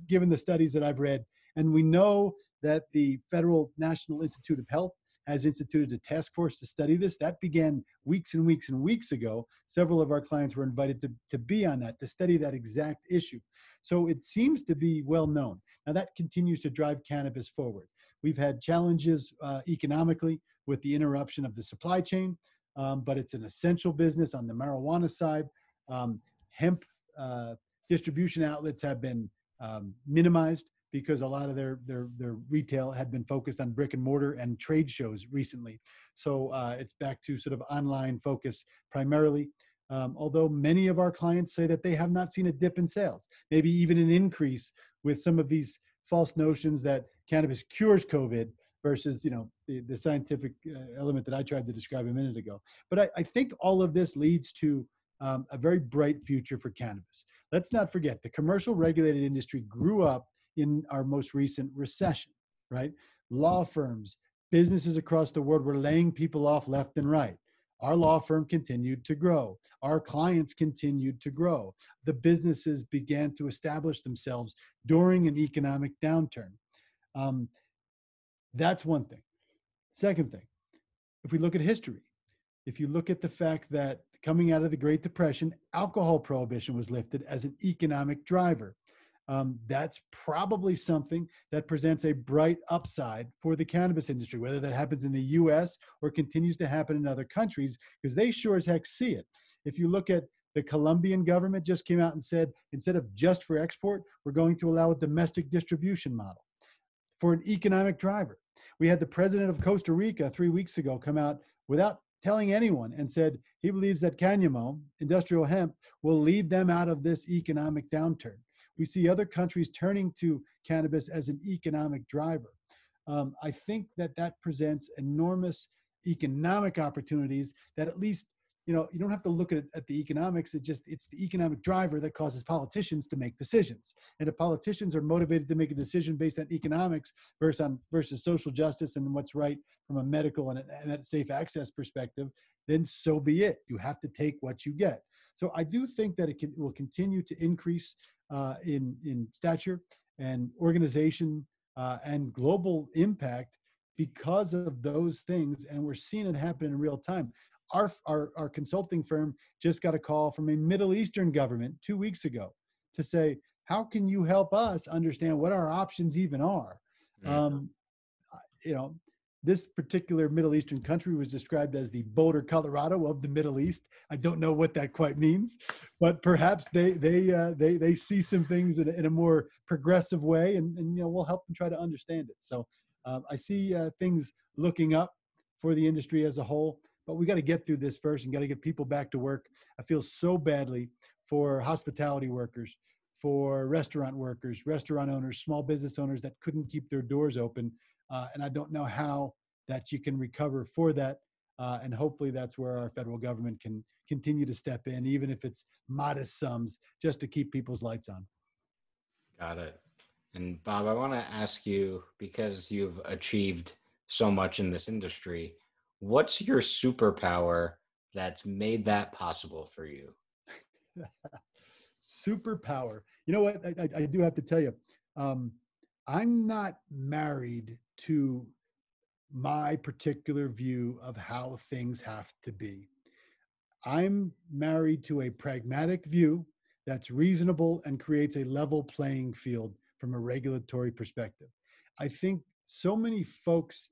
given the studies that I've read. And we know that the Federal National Institute of Health has instituted a task force to study this. That began weeks and weeks and weeks ago. Several of our clients were invited to be on that, to study that exact issue. So it seems to be well known. Now that continues to drive cannabis forward. We've had challenges economically with the interruption of the supply chain, but it's an essential business on the marijuana side. Hemp distribution outlets have been minimized because a lot of their retail had been focused on brick and mortar and trade shows recently. So it's back to sort of online focus primarily. Although many of our clients say that they have not seen a dip in sales, maybe even an increase with some of these false notions that cannabis cures COVID versus the scientific element that I tried to describe a minute ago. But I think all of this leads to a very bright future for cannabis. Let's not forget the commercial regulated industry grew up in our most recent recession, right? Law firms, businesses across the world were laying people off left and right. Our law firm continued to grow. Our clients continued to grow. The businesses began to establish themselves during an economic downturn. That's one thing. Second thing, if we look at history, if you look at the fact that coming out of the Great Depression, alcohol prohibition was lifted as an economic driver. That's probably something that presents a bright upside for the cannabis industry, whether that happens in the US or continues to happen in other countries, because they sure as heck see it. If you look at the Colombian government just came out and said, instead of just for export, we're going to allow a domestic distribution model for an economic driver. We had the president of Costa Rica 3 weeks ago come out without telling anyone and said he believes that cáñamo, industrial hemp, will lead them out of this economic downturn. We see other countries turning to cannabis as an economic driver. I think that presents enormous economic opportunities that at least, you don't have to look at the economics. It's the economic driver that causes politicians to make decisions. And if politicians are motivated to make a decision based on economics versus social justice and what's right from a medical and a safe access perspective, then so be it. You have to take what you get. So I do think that it will continue to increase in stature and organization and global impact because of those things. And we're seeing it happen in real time. Our consulting firm just got a call from a Middle Eastern government 2 weeks ago to say, how can you help us understand what our options even are? This particular Middle Eastern country was described as the Boulder, Colorado of the Middle East. I don't know what that quite means, but perhaps they see some things in a more progressive way, and we'll help them try to understand it. So I see things looking up for the industry as a whole, but we got to get through this first and got to get people back to work. I feel so badly for hospitality workers for restaurant workers, restaurant owners, small business owners that couldn't keep their doors open. And I don't know how that you can recover for that. And hopefully that's where our federal government can continue to step in, even if it's modest sums, just to keep people's lights on. Got it. And Bob, I want to ask you, because you've achieved so much in this industry, what's your superpower that's made that possible for you? Superpower. You know what? I do have to tell you, um, I'm not married to my particular view of how things have to be. I'm married to a pragmatic view that's reasonable and creates a level playing field from a regulatory perspective. I think so many folks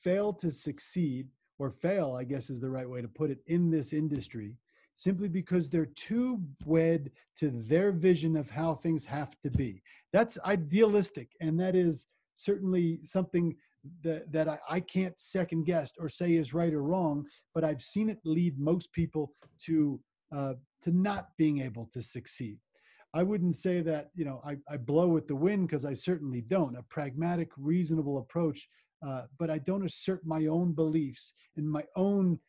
fail to succeed, or fail, I guess is the right way to put it, in this industry simply because they're too wed to their vision of how things have to be. That's idealistic, and that is certainly something that I can't second guess or say is right or wrong, but I've seen it lead most people to not being able to succeed. I wouldn't say that, you know, I blow with the wind, because I certainly don't. A pragmatic, reasonable approach, but I don't assert my own beliefs and my own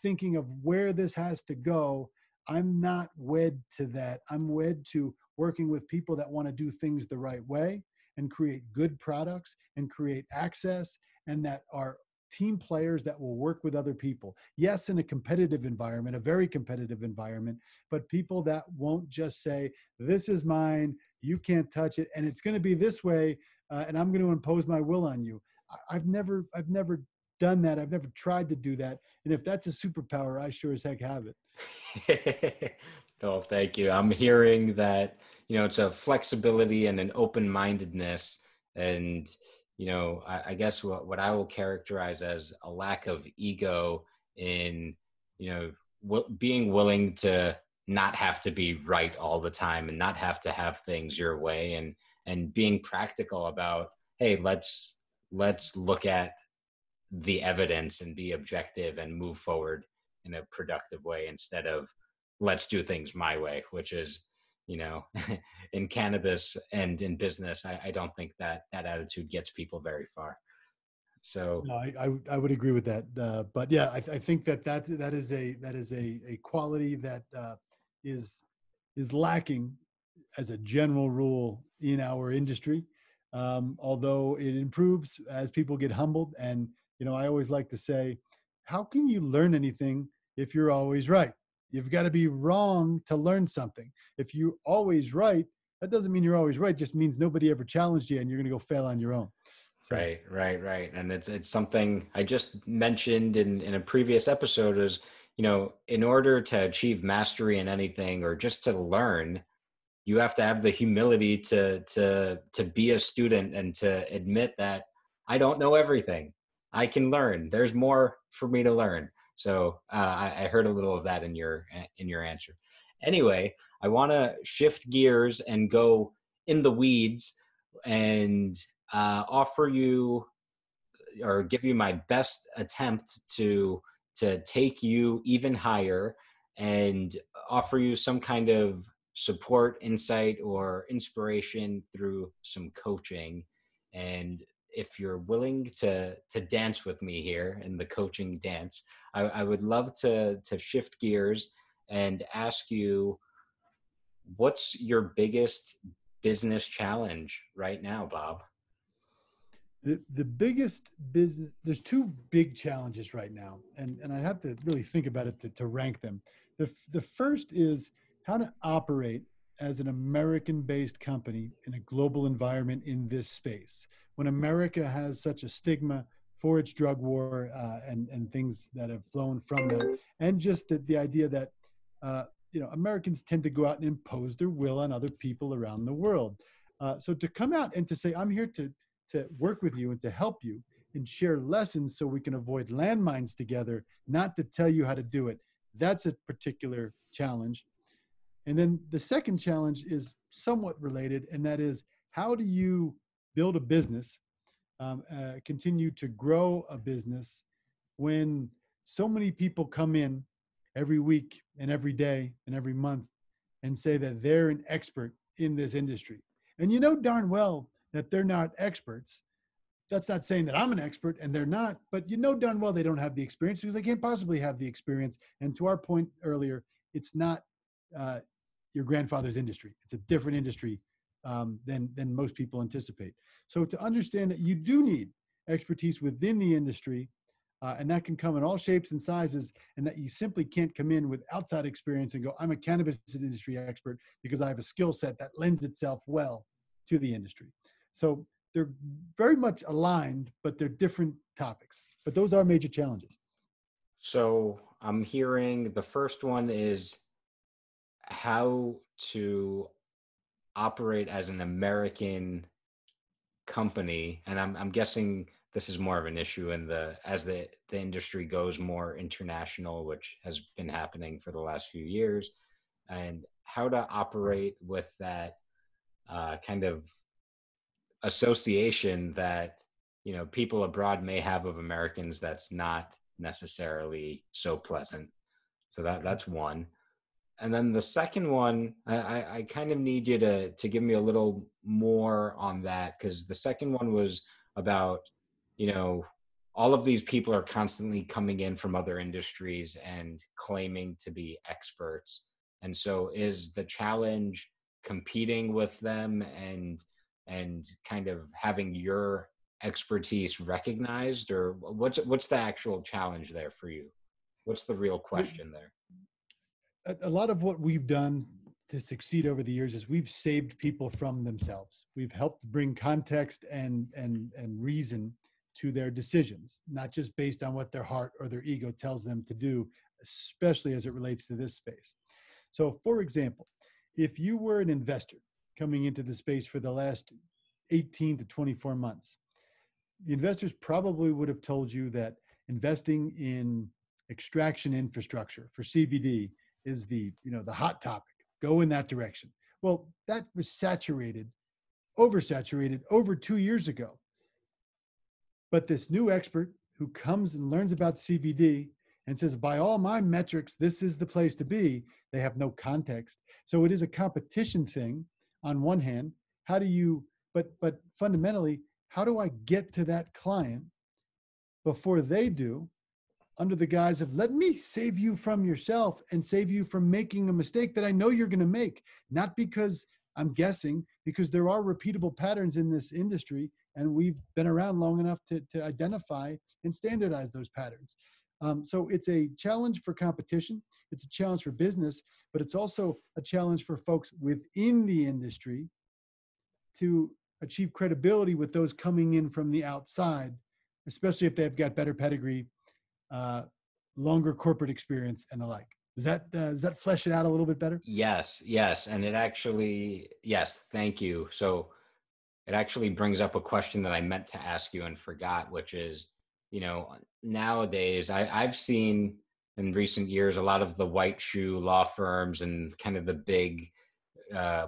thinking of where this has to go. I'm not wed to that. I'm wed to working with people that want to do things the right way and create good products and create access, and that are team players that will work with other people. Yes, in a competitive environment, a very competitive environment, but people that won't just say, this is mine, you can't touch it, and it's going to be this way, and I'm going to impose my will on you. I've never done that. I've never tried to do that. And if that's a superpower, I sure as heck have it. Oh, thank you. I'm hearing that, it's a flexibility and an open-mindedness, and, I guess what I will characterize as a lack of ego in, being willing to not have to be right all the time and not have to have things your way, and being practical about, hey, let's look at the evidence and be objective and move forward in a productive way, instead of let's do things my way, which is, in cannabis and in business, I don't think that attitude gets people very far. So No, I would agree with that. But yeah, I think that is a quality that is lacking as a general rule in our industry. Although it improves as people get humbled. And, I always like to say, how can you learn anything if you're always right? You've got to be wrong to learn something. If you're always right, that doesn't mean you're always right. It just means nobody ever challenged you and you're going to go fail on your own. So. Right. And it's something I just mentioned in a previous episode is, in order to achieve mastery in anything or just to learn, you have to have the humility to be a student and to admit that I don't know everything. I can learn. There's more for me to learn. So I heard a little of that in your answer. Anyway, I want to shift gears and go in the weeds and offer you or give you my best attempt to take you even higher and offer you some kind of support, insight, or inspiration through some coaching. And if you're willing to dance with me here in the coaching dance, I would love to shift gears and ask you, what's your biggest business challenge right now, Bob? The biggest business, there's two big challenges right now, and I have to really think about it to rank them. The first is how to operate as an American-based company in a global environment in this space, when America has such a stigma for its drug war, and things that have flown from that, and just the idea that Americans tend to go out and impose their will on other people around the world. So to come out and to say, I'm here to work with you and to help you and share lessons so we can avoid landmines together, not to tell you how to do it. That's a particular challenge. And then the second challenge is somewhat related, and that is, how do you build a business, continue to grow a business when so many people come in every week and every day and every month and say that they're an expert in this industry. And you know darn well that they're not experts. That's not saying that I'm an expert and they're not, but you know darn well they don't have the experience because they can't possibly have the experience. And to our point earlier, it's not uh, your grandfather's industry. It's a different industry than most people anticipate. So to understand that you do need expertise within the industry, and that can come in all shapes and sizes, and that you simply can't come in with outside experience and go, I'm a cannabis industry expert because I have a skill set that lends itself well to the industry. So they're very much aligned, but they're different topics. But those are major challenges. So I'm hearing the first one is how to operate as an American company, and I'm guessing this is more of an issue in the industry goes more international, which has been happening for the last few years, and how to operate with that kind of association that people abroad may have of Americans that's not necessarily so pleasant. So that's one. And then the second one, I kind of need you to give me a little more on that, because the second one was about, all of these people are constantly coming in from other industries and claiming to be experts. And so is the challenge competing with them and kind of having your expertise recognized, or what's the actual challenge there for you? What's the real question there? A lot of what we've done to succeed over the years is we've saved people from themselves. We've helped bring context and reason to their decisions, not just based on what their heart or their ego tells them to do, especially as it relates to this space. So, for example, if you were an investor coming into the space for the last 18 to 24 months, the investors probably would have told you that investing in extraction infrastructure for CBD is the hot topic. Go in that direction. Well, that was oversaturated over 2 years ago. But this new expert who comes and learns about CBD and says, by all my metrics, this is the place to be, they have no context. So it is a competition thing on one hand. How do you, but fundamentally, how do I get to that client before they do, under the guise of, let me save you from yourself and save you from making a mistake that I know you're going to make, not because I'm guessing, because there are repeatable patterns in this industry, and we've been around long enough to identify and standardize those patterns. So it's a challenge for competition. It's a challenge for business, but it's also a challenge for folks within the industry to achieve credibility with those coming in from the outside, especially if they've got better pedigree, longer corporate experience, and the like. Does that flesh it out a little bit better? Yes. And it actually, yes, thank you. So it actually brings up a question that I meant to ask you and forgot, which is, nowadays I've seen in recent years a lot of the white shoe law firms and kind of the big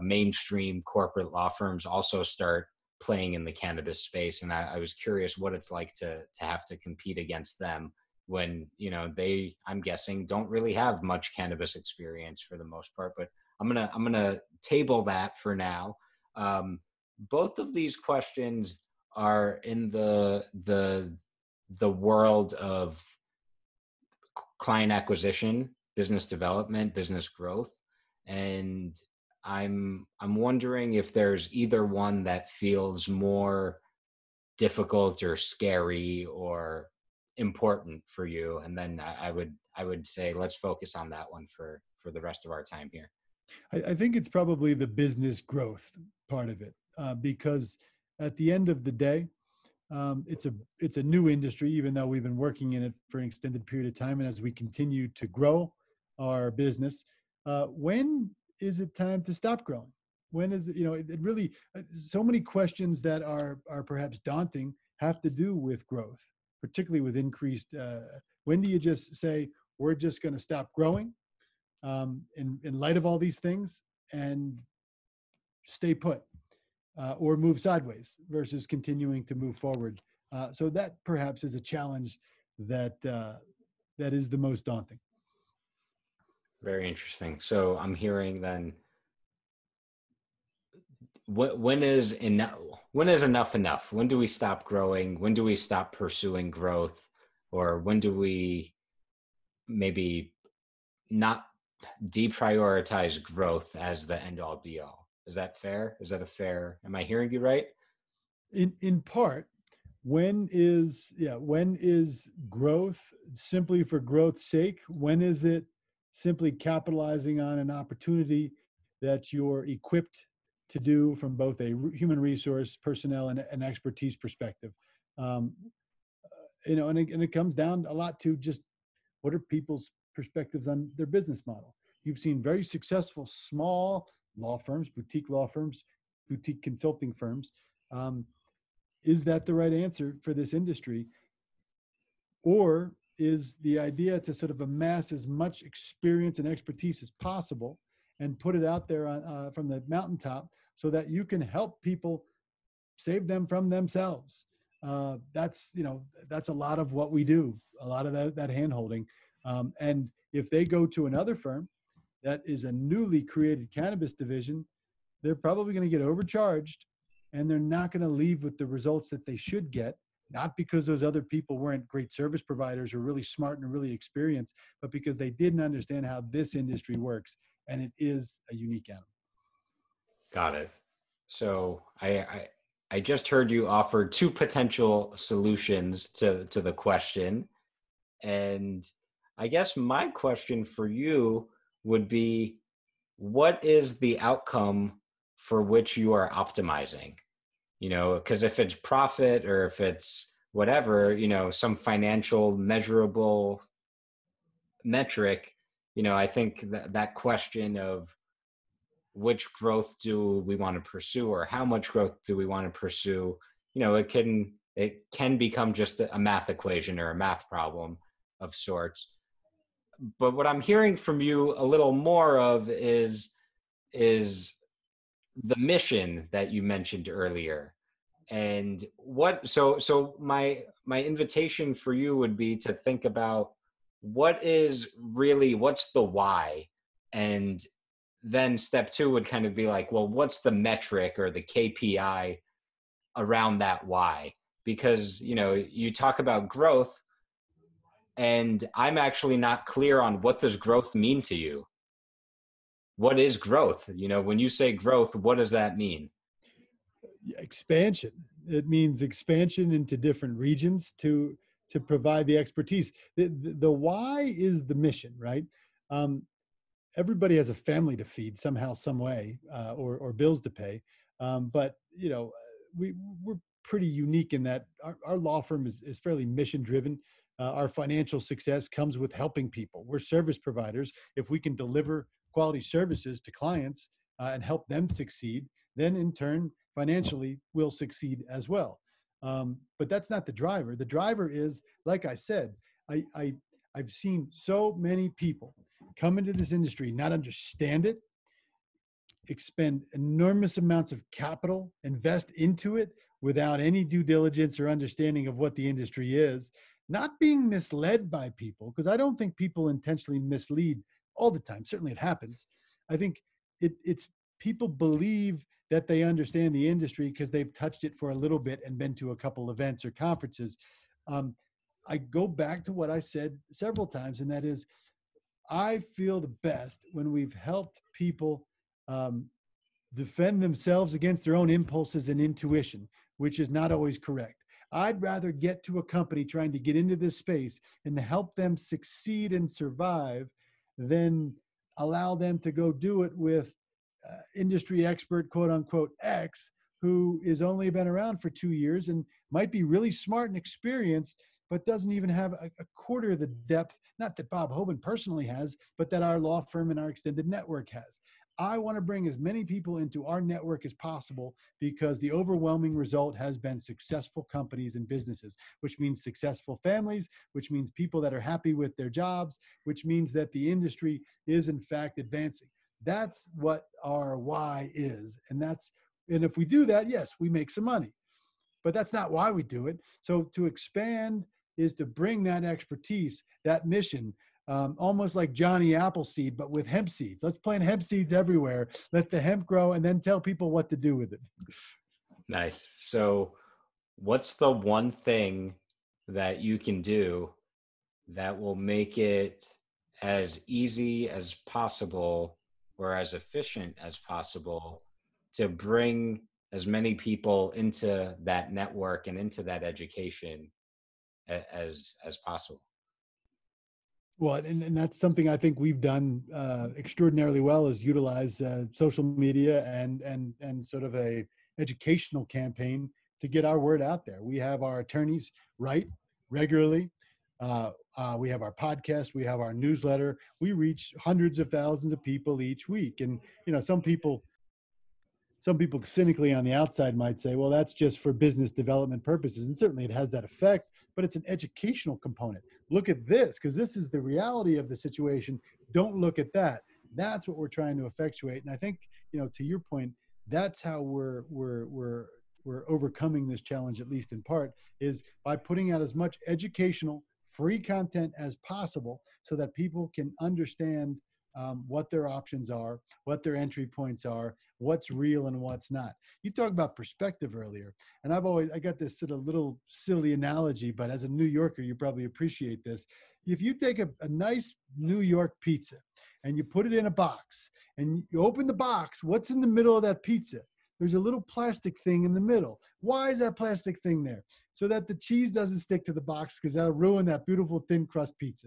mainstream corporate law firms also start playing in the cannabis space. And I was curious what it's like to have to compete against them when, they, I'm guessing, don't really have much cannabis experience for the most part. But I'm gonna table that for now. Both of these questions are in the world of client acquisition, business development, business growth, and I'm wondering if there's either one that feels more difficult or scary or important for you, and then I would say let's focus on that one for the rest of our time here. I think it's probably the business growth part of it, because at the end of the day, it's a new industry, even though we've been working in it for an extended period of time. And as we continue to grow our business, when is it time to stop growing? When is it, it really, so many questions that are perhaps daunting have to do with growth, particularly with increased, when do you just say, we're just going to stop growing in light of all these things and stay put? Or move sideways versus continuing to move forward. So that perhaps is a challenge that that is the most daunting. Very interesting. So I'm hearing then when is enough? When is enough? When do we stop growing? When do we stop pursuing growth? Or when do we maybe not deprioritize growth as the end all be all? Is that fair? Is that a fair? Am I hearing you right? In part, when is growth simply for growth's sake? When is it simply capitalizing on an opportunity that you're equipped to do from both a human resource, personnel, and an expertise perspective? Um, and it comes down a lot to just what are people's perspectives on their business model. You've seen very successful small law firms, boutique consulting firms. Um, is that the right answer for this industry? Or is the idea to sort of amass as much experience and expertise as possible and put it out there from the mountaintop so that you can help people save them from themselves? That's a lot of what we do, a lot of that hand holding. And if they go to another firm that is a newly created cannabis division, they're probably going to get overcharged, and they're not going to leave with the results that they should get, not because those other people weren't great service providers or really smart and really experienced, but because they didn't understand how this industry works. And it is a unique animal. Got it. So I just heard you offer two potential solutions to the question. And I guess my question for you would be, what is the outcome for which you are optimizing? Because if it's profit or if it's whatever, some financial measurable metric, I think that question of which growth do we want to pursue or how much growth do we want to pursue, it can become just a math equation or a math problem of sorts. But what I'm hearing from you a little more of is the mission that you mentioned earlier. And so my invitation for you would be to think about what's the why? And then step two would kind of be like, well, what's the metric or the KPI around that why? Because, you talk about growth, and I'm actually not clear on what does growth mean to you. What is growth? When you say growth, what does that mean? Expansion. It means expansion into different regions to provide the expertise. The why is the mission, right? Everybody has a family to feed somehow, some way, or bills to pay. But we're pretty unique in that our law firm is fairly mission driven. Our financial success comes with helping people. We're service providers. If we can deliver quality services to clients and help them succeed, then in turn, financially, we'll succeed as well. But that's not the driver. The driver is, like I said, I've seen so many people come into this industry, not understand it, expend enormous amounts of capital, invest into it without any due diligence or understanding of what the industry is, not being misled by people, because I don't think people intentionally mislead all the time. Certainly it happens. I think it's people believe that they understand the industry because they've touched it for a little bit and been to a couple events or conferences. I go back to what I said several times, and that is, I feel the best when we've helped people defend themselves against their own impulses and intuition, which is not always correct. I'd rather get to a company trying to get into this space and help them succeed and survive than allow them to go do it with industry expert, quote unquote, X, who is only been around for 2 years and might be really smart and experienced, but doesn't even have a quarter of the depth, not that Bob Hoban personally has, but that our law firm and our extended network has. I want to bring as many people into our network as possible because the overwhelming result has been successful companies and businesses, which means successful families, which means people that are happy with their jobs, which means that the industry is in fact advancing. That's what our why is. And if we do that, yes, we make some money, but that's not why we do it. So to expand is to bring that expertise, that mission, almost like Johnny Appleseed, but with hemp seeds. Let's plant hemp seeds everywhere. Let the hemp grow and then tell people what to do with it. Nice. So, what's the one thing that you can do that will make it as easy as possible or as efficient as possible to bring as many people into that network and into that education as possible? Well, and that's something I think we've done extraordinarily well, is utilize social media and sort of a educational campaign to get our word out there. We have our attorneys write regularly. We have our podcast. We have our newsletter. We reach hundreds of thousands of people each week. And some people cynically on the outside might say, well, that's just for business development purposes. And certainly it has that effect, but it's an educational component. Look at this, because this is the reality of the situation. Don't look at that. That's what we're trying to effectuate. And I think, to your point, that's how we're overcoming this challenge, at least in part, is by putting out as much educational, free content as possible so that people can understand what their options are, what their entry points are, what's real and what's not. You talked about perspective earlier, and I got this sort of little silly analogy, but as a New Yorker, you probably appreciate this. If you take a nice New York pizza and you put it in a box and you open the box, what's in the middle of that pizza? There's a little plastic thing in the middle. Why is that plastic thing there? So that the cheese doesn't stick to the box, because that'll ruin that beautiful thin crust pizza.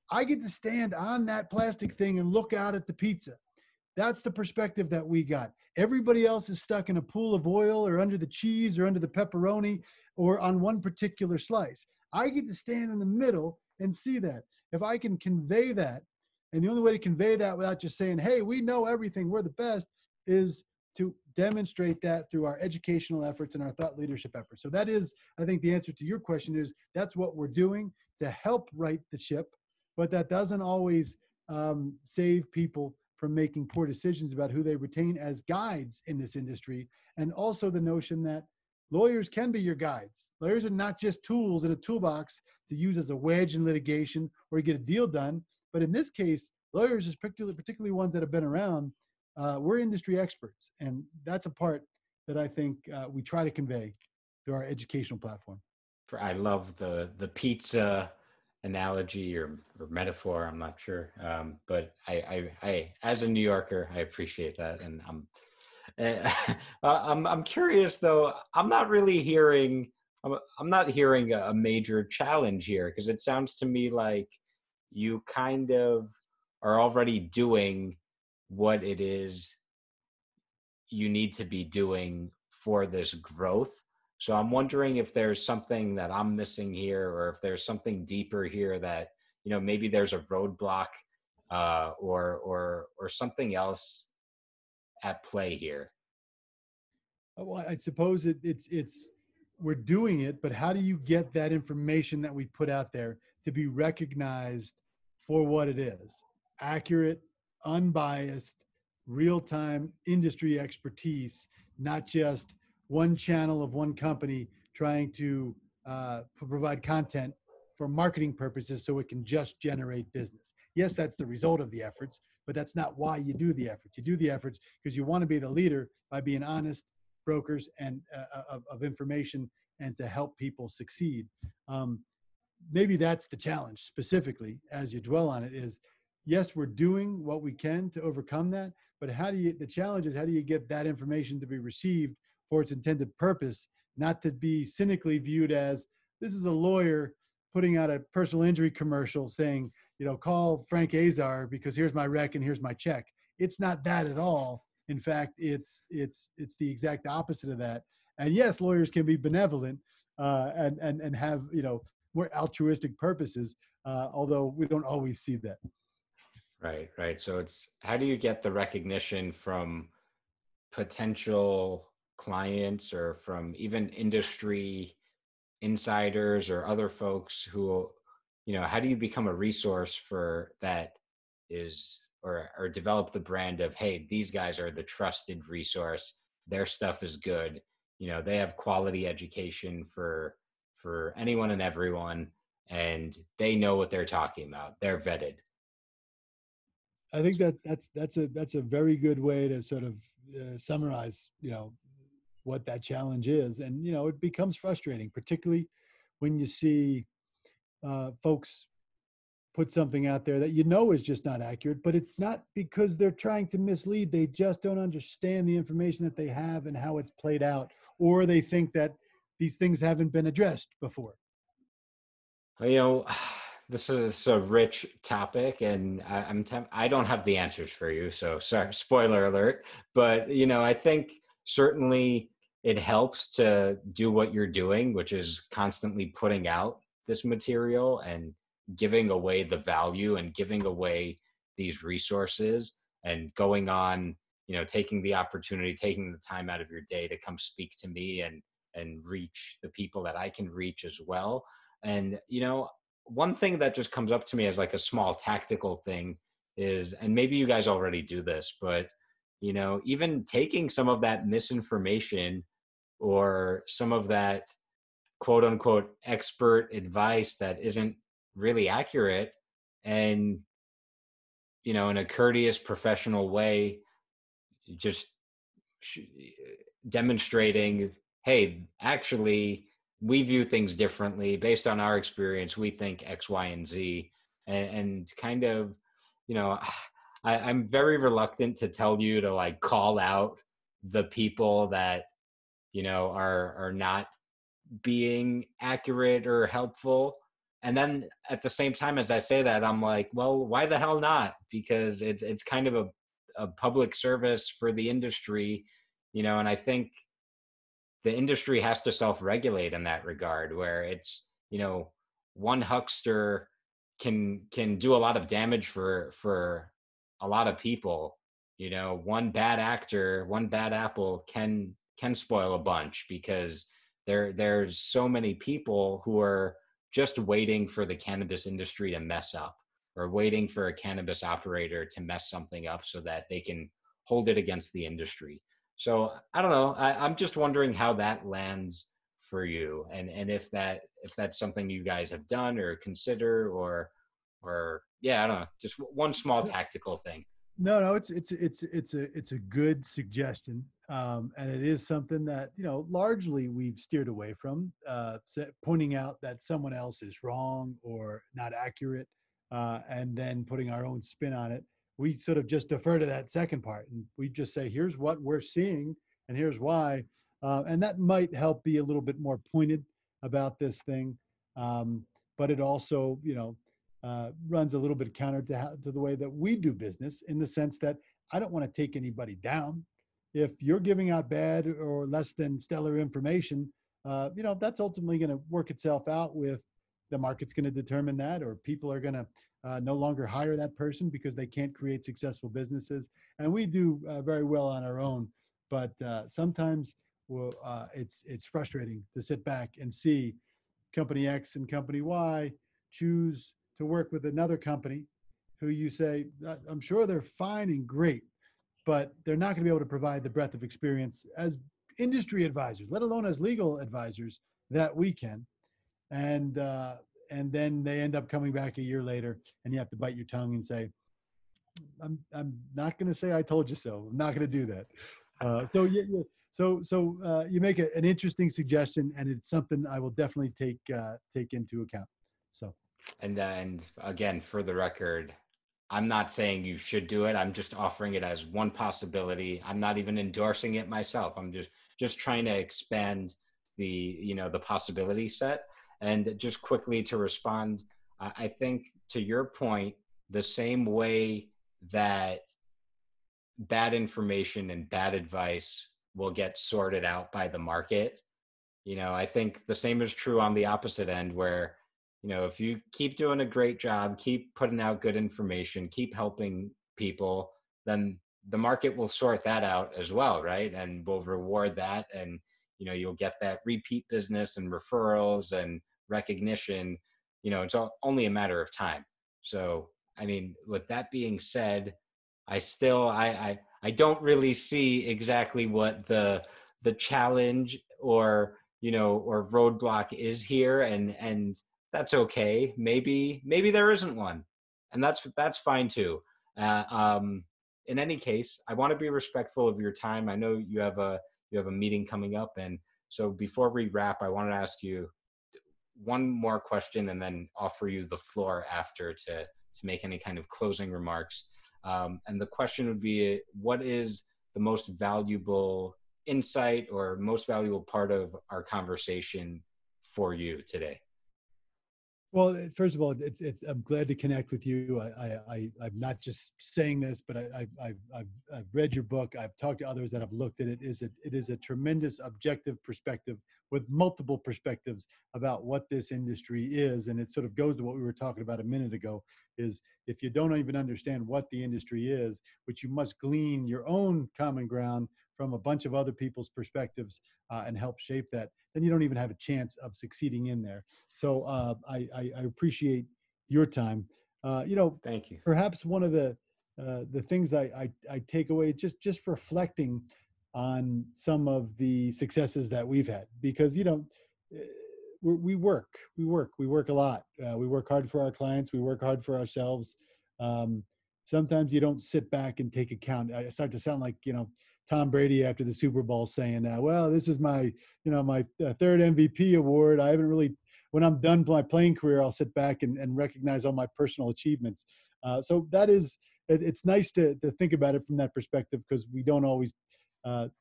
I get to stand on that plastic thing and look out at the pizza. That's the perspective that we got. Everybody else is stuck in a pool of oil or under the cheese or under the pepperoni or on one particular slice. I get to stand in the middle and see that. If I can convey that, and the only way to convey that without just saying, hey, we know everything, we're the best, is to demonstrate that through our educational efforts and our thought leadership efforts. So that is, I think the answer to your question is, that's what we're doing to help right the ship, but that doesn't always save people from making poor decisions about who they retain as guides in this industry. And also the notion that lawyers can be your guides. Lawyers are not just tools in a toolbox to use as a wedge in litigation or get a deal done. But in this case, lawyers, particularly ones that have been around, we're industry experts. And that's a part that I think we try to convey through our educational platform. I love the pizza analogy or metaphor. I'm not sure, but I as a New Yorker, I appreciate that, and I'm curious though. I'm not hearing a major challenge here, because it sounds to me like you kind of are already doing what it is you need to be doing for this growth. So I'm wondering if there's something that I'm missing here, or if there's something deeper here that, maybe there's a roadblock or something else at play here. Well, I suppose it's we're doing it, but how do you get that information that we put out there to be recognized for what it is? Accurate, unbiased, real-time industry expertise, not just one channel of one company trying to provide content for marketing purposes so it can just generate business. Yes, that's the result of the efforts, but that's not why you do the efforts. You do the efforts because you want to be the leader by being honest brokers and of information, and to help people succeed. Maybe that's the challenge specifically as you dwell on it, is yes, we're doing what we can to overcome that, but the challenge is, how do you get that information to be received for its intended purpose, not to be cynically viewed as, this is a lawyer putting out a personal injury commercial saying, call Frank Azar because here's my rec and here's my check. It's not that at all. In fact, it's the exact opposite of that. And yes, lawyers can be benevolent and have more altruistic purposes, although we don't always see that. Right. So it's, how do you get the recognition from potential clients or from even industry insiders or other folks who, how do you become a resource for that is, or develop the brand of, hey, these guys are the trusted resource. Their stuff is good. They have quality education for anyone and everyone. and they know what they're talking about. They're vetted. I think that's a very good way to sort of summarize, what that challenge is. And it becomes frustrating, particularly when you see folks put something out there that is just not accurate, but it's not because they're trying to mislead. They just don't understand the information that they have and how it's played out, or they think that these things haven't been addressed before. This is a rich topic, and I don't have the answers for you, so sorry, spoiler alert. But I think certainly it helps to do what you're doing, which is constantly putting out this material and giving away the value and giving away these resources and going on, taking the opportunity, taking the time out of your day to come speak to me and reach the people that I can reach as well. And one thing that just comes up to me as like a small tactical thing is, and maybe you guys already do this, but even taking some of that misinformation or some of that quote unquote expert advice that isn't really accurate, and in a courteous professional way, just demonstrating, hey, actually we view things differently based on our experience. We think X, Y, and Z, and kind of, I'm very reluctant to tell you to like call out the people that are not being accurate or helpful. And then at the same time, as I say that, I'm like, well, why the hell not? Because it's kind of a public service for the industry, and I think the industry has to self-regulate in that regard, where it's, one huckster can do a lot of damage for a lot of people. One bad actor, one bad apple can spoil a bunch, because there's so many people who are just waiting for the cannabis industry to mess up, or waiting for a cannabis operator to mess something up so that they can hold it against the industry. So I don't know. I'm just wondering how that lands for you, and if that's something you guys have done or consider, or yeah, I don't know. Just one small tactical thing. No, it's a good suggestion, and it is something that largely we've steered away from, pointing out that someone else is wrong or not accurate, and then putting our own spin on it. We sort of just defer to that second part, and we just say, "Here's what we're seeing, and here's why," and that might help be a little bit more pointed about this thing. But it also, runs a little bit counter to the way that we do business, in the sense that I don't want to take anybody down. If you're giving out bad or less than stellar information, that's ultimately going to work itself out with the market's going to determine that, or people are going to no longer hire that person because they can't create successful businesses. And we do very well on our own, but sometimes it's frustrating to sit back and see company X and company Y choose to work with another company who you say, I'm sure they're fine and great, but they're not going to be able to provide the breadth of experience as industry advisors, let alone as legal advisors, that we can. And then they end up coming back a year later, and you have to bite your tongue and say, I'm not going to say I told you so. I'm not going to do that. So you make an interesting suggestion, and it's something I will definitely take into account. So. And again, for the record, I'm not saying you should do it. I'm just offering it as one possibility. I'm not even endorsing it myself. I'm just trying to expand the possibility set. And just quickly to respond, I think to your point, the same way that bad information and bad advice will get sorted out by the market, I think the same is true on the opposite end, where if you keep doing a great job, keep putting out good information, keep helping people, then the market will sort that out as well, right? And will reward that, and you'll get that repeat business and referrals and recognition. It's only a matter of time. So I mean, with that being said, I don't really see exactly what the challenge or or roadblock is here, and that's okay. Maybe there isn't one, and that's fine too. Uh, um, in any case, I want to be respectful of your time. I know you have a meeting coming up, and so before we wrap, I want to ask you one more question, and then offer you the floor after to make any kind of closing remarks. And the question would be, what is the most valuable insight or most valuable part of our conversation for you today? Well, first of all, I'm glad to connect with you. I'm not just saying this, but I've read your book. I've talked to others that have looked at it. It is a tremendous objective perspective with multiple perspectives about what this industry is. And it sort of goes to what we were talking about a minute ago, is if you don't even understand what the industry is, which you must glean your own common ground from a bunch of other people's perspectives and help shape that, then you don't even have a chance of succeeding in there. So I appreciate your time. Thank you. Perhaps one of the things I take away, just reflecting on some of the successes that we've had, because we work a lot. We work hard for our clients. We work hard for ourselves. Um, Sometimes you don't sit back and take account. I start to sound like Tom Brady after the Super Bowl saying, "Well, this is my third MVP award. I haven't really. When I'm done my playing career, I'll sit back and recognize all my personal achievements." So that is, it's nice to think about it from that perspective, because we don't always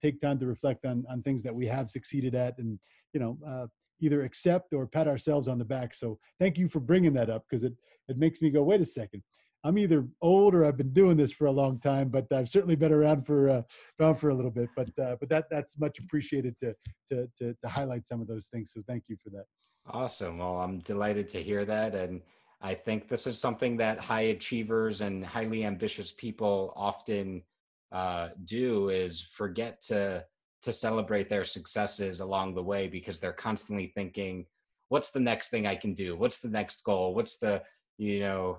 take time to reflect on things that we have succeeded at, and you know. Either accept or pat ourselves on the back. So thank you for bringing that up, because it makes me go, wait a second. I'm either old or I've been doing this for a long time, but I've certainly been around for a little bit. But that's much appreciated to highlight some of those things. So thank you for that. Awesome. Well, I'm delighted to hear that. And I think this is something that high achievers and highly ambitious people often do, is forget to celebrate their successes along the way, because they're constantly thinking, what's the next thing I can do? What's the next goal? What's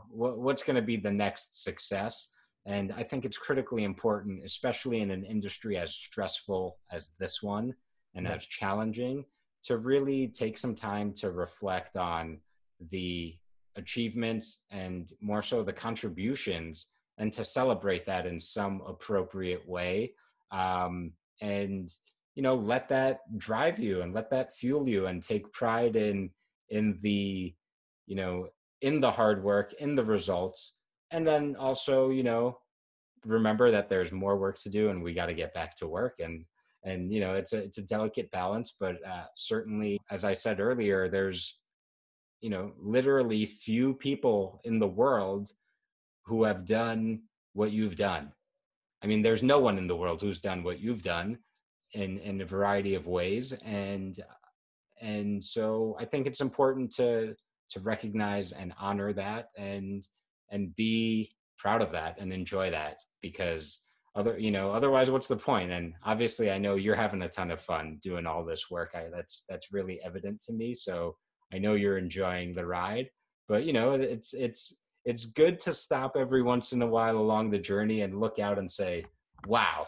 what's going to be the next success? And I think it's critically important, especially in an industry as stressful as this one and Yeah. as challenging, to really take some time to reflect on the achievements and more so the contributions, and to celebrate that in some appropriate way. And let that drive you and let that fuel you, and take pride in the you know in the hard work, in the results. And then also remember that there's more work to do, and we got to get back to work. And it's a delicate balance, but certainly, as I said earlier, there's literally few people in the world who have done what you've done. I mean, there's no one in the world who's done what you've done in a variety of ways. And so I think it's important to recognize and honor that, and be proud of that and enjoy that, because otherwise, what's the point? And obviously, I know you're having a ton of fun doing all this work. That's really evident to me. So I know you're enjoying the ride. But it's good to stop every once in a while along the journey and look out and say, wow.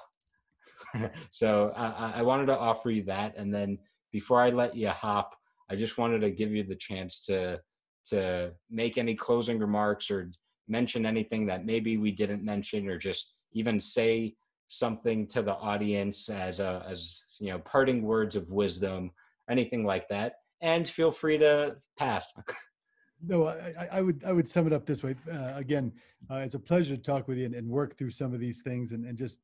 So I wanted to offer you that. And then before I let you hop, I just wanted to give you the chance to make any closing remarks, or mention anything that maybe we didn't mention, or just even say something to the audience as parting words of wisdom, anything like that. And feel free to pass. No, I would sum it up this way. Again, it's a pleasure to talk with you and work through some of these things, and just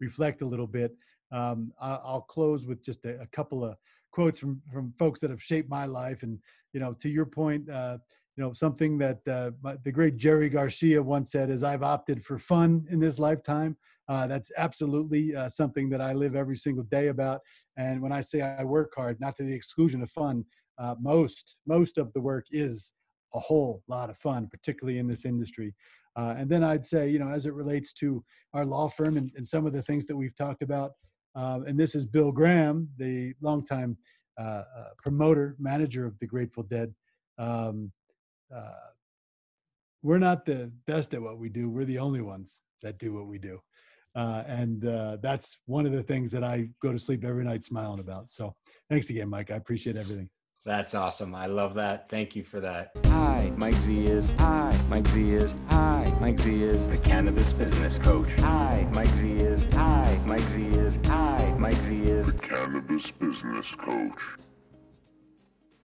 reflect a little bit. I'll close with just a couple of quotes from folks that have shaped my life. And to your point, something that the great Jerry Garcia once said is, "I've opted for fun in this lifetime." That's absolutely something that I live every single day about. And when I say I work hard, not to the exclusion of fun, most of the work is a whole lot of fun, particularly in this industry. And then I'd say, as it relates to our law firm and some of the things that we've talked about, and this is Bill Graham, the longtime promoter, manager of the Grateful Dead. Um, uh, we're not the best at what we do. We're the only ones that do what we do. And that's one of the things that I go to sleep every night smiling about. So thanks again, Mike. I appreciate everything. That's awesome. I love that. Thank you for that. Hi, Mike Z is. Hi, Mike Z is. Hi, Mike Z is the cannabis business coach. Hi, Mike Z is. Hi, Mike Z is. Hi, Mike Z is the cannabis business coach.